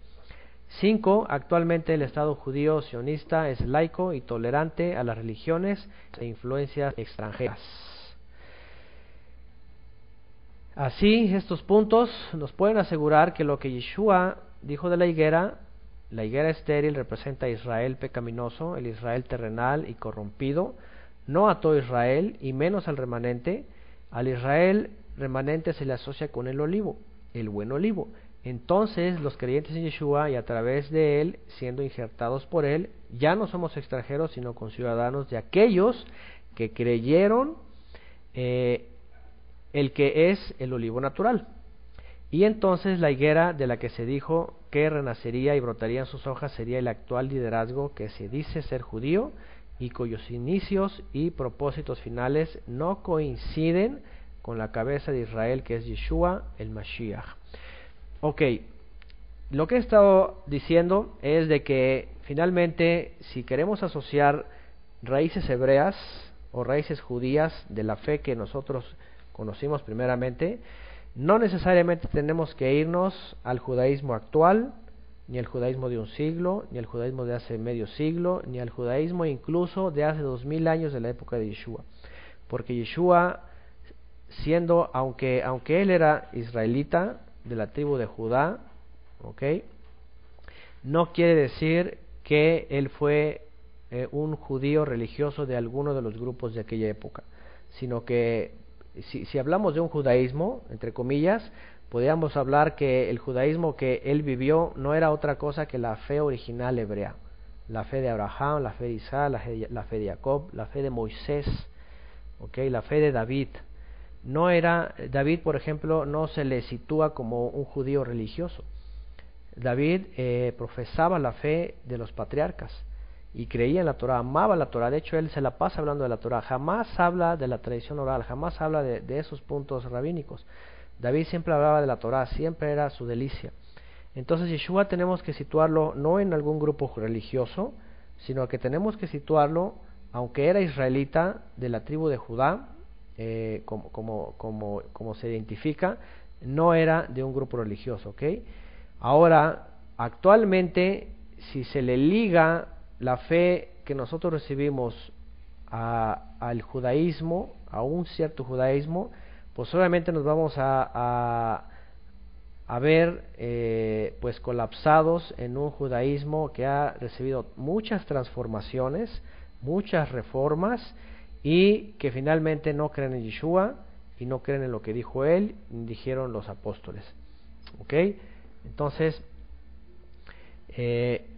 5. Actualmente el Estado judío sionista es laico y tolerante a las religiones e influencias extranjeras. Así, estos puntos nos pueden asegurar que lo que Yeshua dijo de la higuera estéril representa a Israel pecaminoso, el Israel terrenal y corrompido, no a todo Israel y menos al remanente. Al Israel remanente se le asocia con el olivo, el buen olivo. Entonces los creyentes en Yeshua y a través de él, siendo injertados por él, ya no somos extranjeros sino conciudadanos de aquellos que creyeron el que es el olivo natural. Y entonces la higuera de la que se dijo que renacería y brotarían sus hojas sería el actual liderazgo que se dice ser judío y cuyos inicios y propósitos finales no coinciden con la cabeza de Israel, que es Yeshua el Mashiach. Lo que he estado diciendo es de que finalmente, si queremos asociar raíces hebreas o raíces judías de la fe que nosotros conocimos primeramente, no necesariamente tenemos que irnos al judaísmo actual, ni al judaísmo de un siglo, ni al judaísmo de hace medio siglo, ni al judaísmo incluso de hace 2000 años de la época de Yeshua, porque Yeshua, siendo, aunque él era israelita de la tribu de Judá, no quiere decir que él fue un judío religioso de alguno de los grupos de aquella época, sino que si hablamos de un judaísmo, entre comillas, podríamos hablar que el judaísmo que él vivió no era otra cosa que la fe original hebrea, la fe de Abraham, la fe de Isaac, la fe de Jacob, la fe de Moisés, la fe de David. David, por ejemplo, no se le sitúa como un judío religioso. David profesaba la fe de los patriarcas y creía en la Torah, amaba la Torah. De hecho, él se la pasa hablando de la Torah, jamás habla de la tradición oral, jamás habla de esos puntos rabínicos. David siempre hablaba de la Torah, siempre era su delicia. Entonces Yeshua tenemos que situarlo no en algún grupo religioso, sino que tenemos que situarlo, aunque era israelita de la tribu de Judá, como se identifica, no era de un grupo religioso, ¿ok? Ahora, actualmente, si se le liga la fe que nosotros recibimos al judaísmo, a un cierto judaísmo, pues obviamente nos vamos a ver pues colapsados en un judaísmo que ha recibido muchas transformaciones, muchas reformas, y que finalmente no creen en Yeshua y no creen en lo que dijo él, dijeron los apóstoles. ¿Ok? Entonces,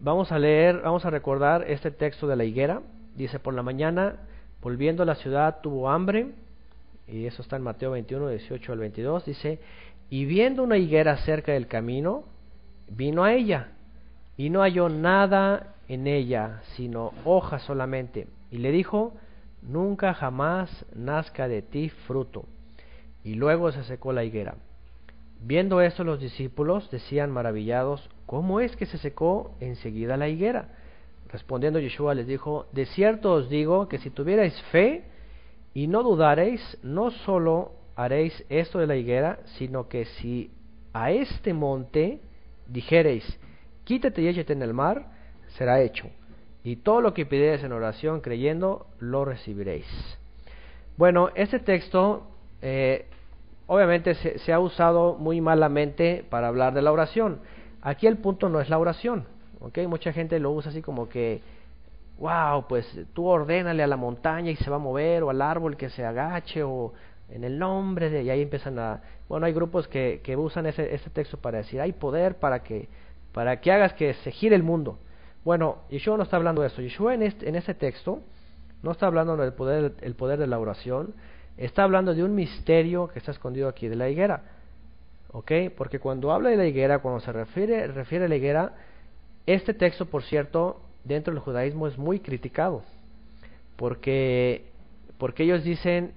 vamos a recordar este texto de la higuera. Dice: por la mañana, volviendo a la ciudad, tuvo hambre, y eso está en Mateo 21, 18 al 22, dice: y viendo una higuera cerca del camino, vino a ella, y no halló nada en ella, sino hojas solamente, y le dijo: nunca jamás nazca de ti fruto. Y luego se secó la higuera. Viendo esto, los discípulos decían maravillados: ¿cómo es que se secó enseguida la higuera? Respondiendo Yeshua les dijo: de cierto os digo que si tuvierais fe y no dudareis, no solo haréis esto de la higuera, sino que si a este monte dijereis: quítate y échate en el mar, será hecho. Y todo lo que pidiereis en oración creyendo, lo recibiréis. Bueno, este texto obviamente se ha usado muy malamente para hablar de la oración. Aquí el punto no es la oración, ¿ok? Mucha gente lo usa así como que, wow, pues tú ordénale a la montaña y se va a mover, o al árbol que se agache, o en el nombre de... Y ahí empiezan bueno, hay grupos que usan este texto para decir: hay poder para que hagas que se gire el mundo. Bueno, Yeshua no está hablando de eso. Yeshua en este texto no está hablando del poder de la oración. Está hablando de un misterio que está escondido aquí, de la higuera, ¿ok? Porque cuando habla de la higuera, cuando se refiere a la higuera, este texto, por cierto, dentro del judaísmo es muy criticado, porque ellos dicen,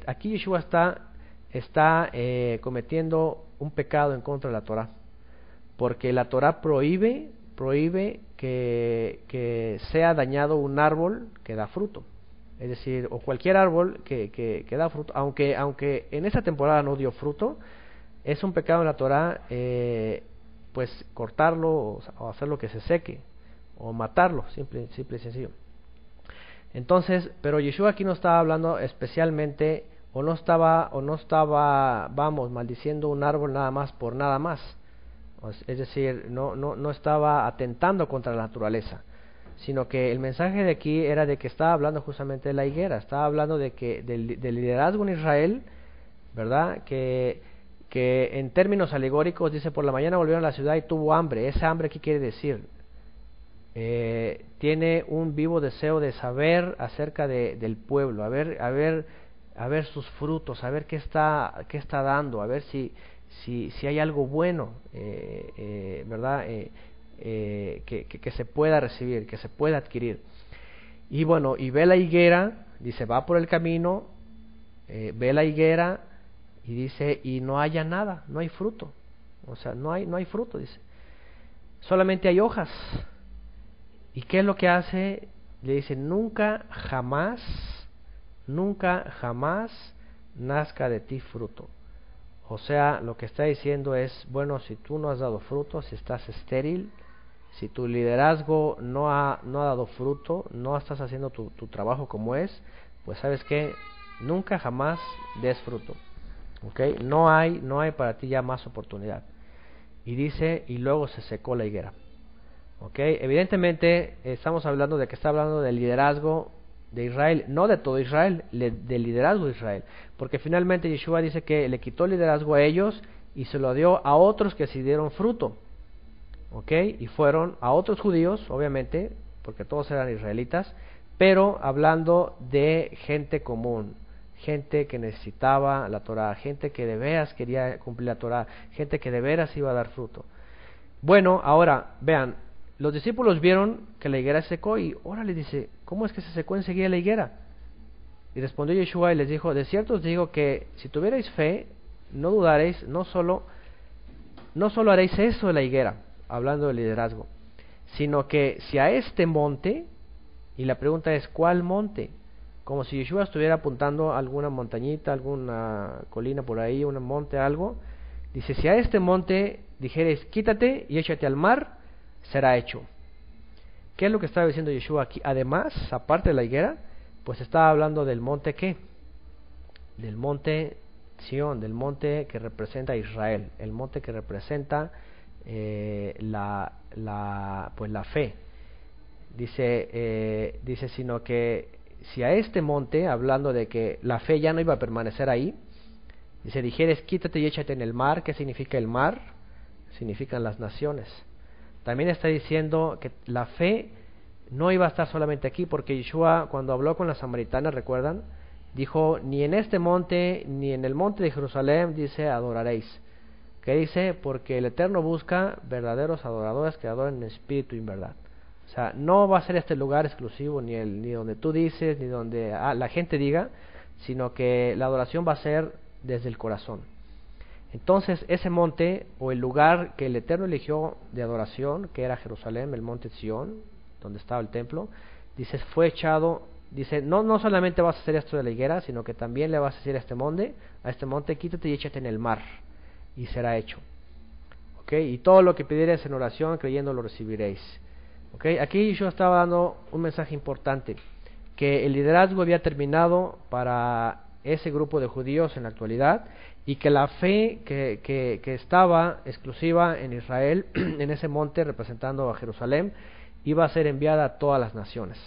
aquí Yeshua está cometiendo un pecado en contra de la Torah, porque la Torah prohíbe que sea dañado un árbol que da fruto. Es decir, o cualquier árbol que da fruto, aunque en esa temporada no dio fruto, es un pecado en la Torah, pues cortarlo o hacerlo que se seque, o matarlo, simple y sencillo. Entonces, pero Yeshua aquí no estaba hablando especialmente, o no estaba, vamos, maldiciendo un árbol nada más por nada más. Es decir, no estaba atentando contra la naturaleza, sino que el mensaje de aquí era de que estaba hablando justamente de la higuera, estaba hablando del liderazgo en Israel, ¿verdad? Que en términos alegóricos dice: por la mañana volvieron a la ciudad y tuvo hambre. Esa hambre, ¿qué quiere decir? Tiene un vivo deseo de saber acerca del pueblo, a ver sus frutos, a ver qué está dando, a ver si hay algo bueno, ¿verdad? Que se pueda recibir, que se pueda adquirir. Y bueno, y ve la higuera, dice, va por el camino, ve la higuera y dice, y no haya nada, no hay fruto. O sea, no hay fruto, dice. Solamente hay hojas. ¿Y qué es lo que hace? Le dice: nunca jamás nazca de ti fruto. O sea, lo que está diciendo es: bueno, si tú no has dado fruto, si estás estéril, si tu liderazgo no ha dado fruto, no estás haciendo tu trabajo como es, pues sabes que nunca jamás des fruto, ¿ok? No hay para ti ya más oportunidad. Y dice: y luego se secó la higuera, ¿ok? Evidentemente estamos hablando de que está hablando del liderazgo de Israel, no de todo Israel, del liderazgo de Israel, porque finalmente Yeshua dice que le quitó el liderazgo a ellos y se lo dio a otros que sí dieron fruto, ¿ok? Y fueron a otros judíos, obviamente, porque todos eran israelitas, pero hablando de gente común, gente que necesitaba la Torá, gente que de veras quería cumplir la Torá, gente que de veras iba a dar fruto. Bueno, ahora, vean, los discípulos vieron que la higuera se secó y ahora les dice, ¿cómo es que se secó enseguida la higuera? Y respondió Yeshua y les dijo, de cierto os digo que si tuvierais fe, no dudaréis, no solo haréis eso de la higuera, hablando de liderazgo, sino que si a este monte, y la pregunta es, ¿cuál monte? Como si Yeshua estuviera apuntando a alguna montañita, alguna colina por ahí, un monte, algo. Dice, si a este monte dijeres, quítate y échate al mar, será hecho. ¿Qué es lo que estaba diciendo Yeshua aquí? Además, aparte de la higuera, pues estaba hablando del monte ¿qué? Del monte Sión, del monte que representa a Israel, el monte que representa la fe. Dice, sino que si a este monte, hablando de que la fe ya no iba a permanecer ahí, dice, dijeres, quítate y échate en el mar. ¿Qué significa el mar? Significan las naciones. También está diciendo que la fe no iba a estar solamente aquí, porque Yeshua, cuando habló con la samaritana, ¿recuerdan? Dijo, ni en este monte, ni en el monte de Jerusalén, dice, adoraréis. ¿Qué dice? Porque el Eterno busca verdaderos adoradores que adoren en espíritu y en verdad. O sea, no va a ser este lugar exclusivo, ni donde tú dices, ni donde la gente diga, sino que la adoración va a ser desde el corazón. Entonces, ese monte, o el lugar que el Eterno eligió de adoración, que era Jerusalén, el monte Sión, donde estaba el templo, dice, fue echado, dice, no solamente vas a hacer esto de la higuera, sino que también le vas a decir a este monte, quítate y échate en el mar, y será hecho. ¿Ok? Y todo lo que pidiereis en oración, creyendo lo recibiréis. ¿Ok? Aquí yo estaba dando un mensaje importante, que el liderazgo había terminado para ese grupo de judíos en la actualidad, y que la fe que estaba exclusiva en Israel, en ese monte representando a Jerusalén, iba a ser enviada a todas las naciones.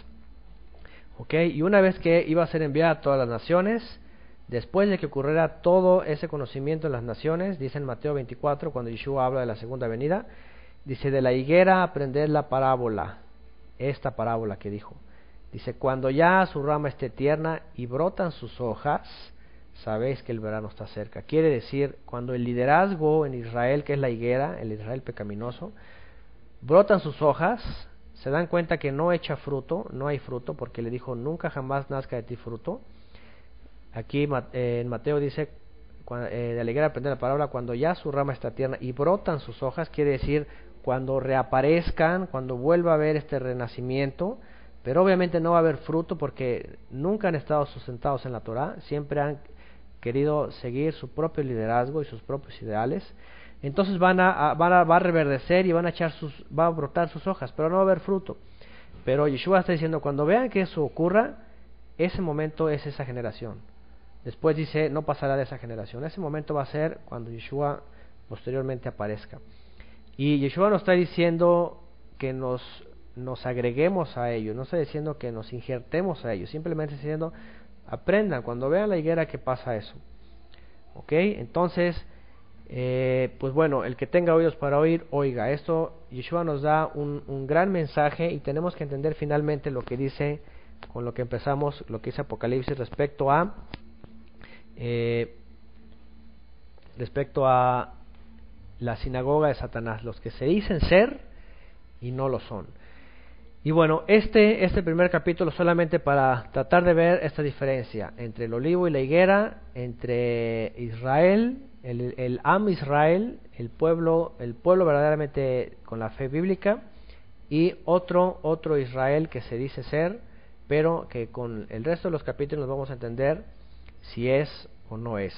¿Ok? Y una vez que iba a ser enviada a todas las naciones, después de que ocurriera todo ese conocimiento en las naciones, dice en Mateo 24, cuando Yeshua habla de la segunda venida, dice, de la higuera aprended la parábola, esta parábola que dijo. Dice, cuando ya su rama esté tierna y brotan sus hojas, sabéis que el verano está cerca. Quiere decir, cuando el liderazgo en Israel, que es la higuera, el Israel pecaminoso, brotan sus hojas, se dan cuenta que no echa fruto, no hay fruto, porque le dijo, nunca jamás nazca de ti fruto. Aquí en Mateo dice, de la higuera aprender la palabra, cuando ya su rama está tierna y brotan sus hojas, quiere decir, cuando reaparezcan, cuando vuelva a haber este renacimiento, pero obviamente no va a haber fruto porque nunca han estado sustentados en la Torá, siempre han querido seguir su propio liderazgo y sus propios ideales. Entonces va a reverdecer y va a brotar sus hojas, pero no va a haber fruto. Pero Yeshua está diciendo, cuando vean que eso ocurra, ese momento es esa generación. Después dice, no pasará de esa generación. Ese momento va a ser cuando Yeshua posteriormente aparezca. Y Yeshua nos está diciendo que nos agreguemos a ellos, no está diciendo que nos injertemos a ellos, simplemente está diciendo, aprendan, cuando vean la higuera que pasa eso. ¿Ok? Entonces, pues bueno, el que tenga oídos para oír, oiga. Esto, Yeshua nos da un gran mensaje y tenemos que entender finalmente lo que dice, con lo que empezamos, lo que dice Apocalipsis respecto a la sinagoga de Satanás, los que se dicen ser y no lo son. Y bueno, este primer capítulo solamente para tratar de ver esta diferencia entre el olivo y la higuera, entre Israel, el Am Israel, el pueblo verdaderamente con la fe bíblica, y otro Israel que se dice ser, pero que con el resto de los capítulos vamos a entender si es o no es.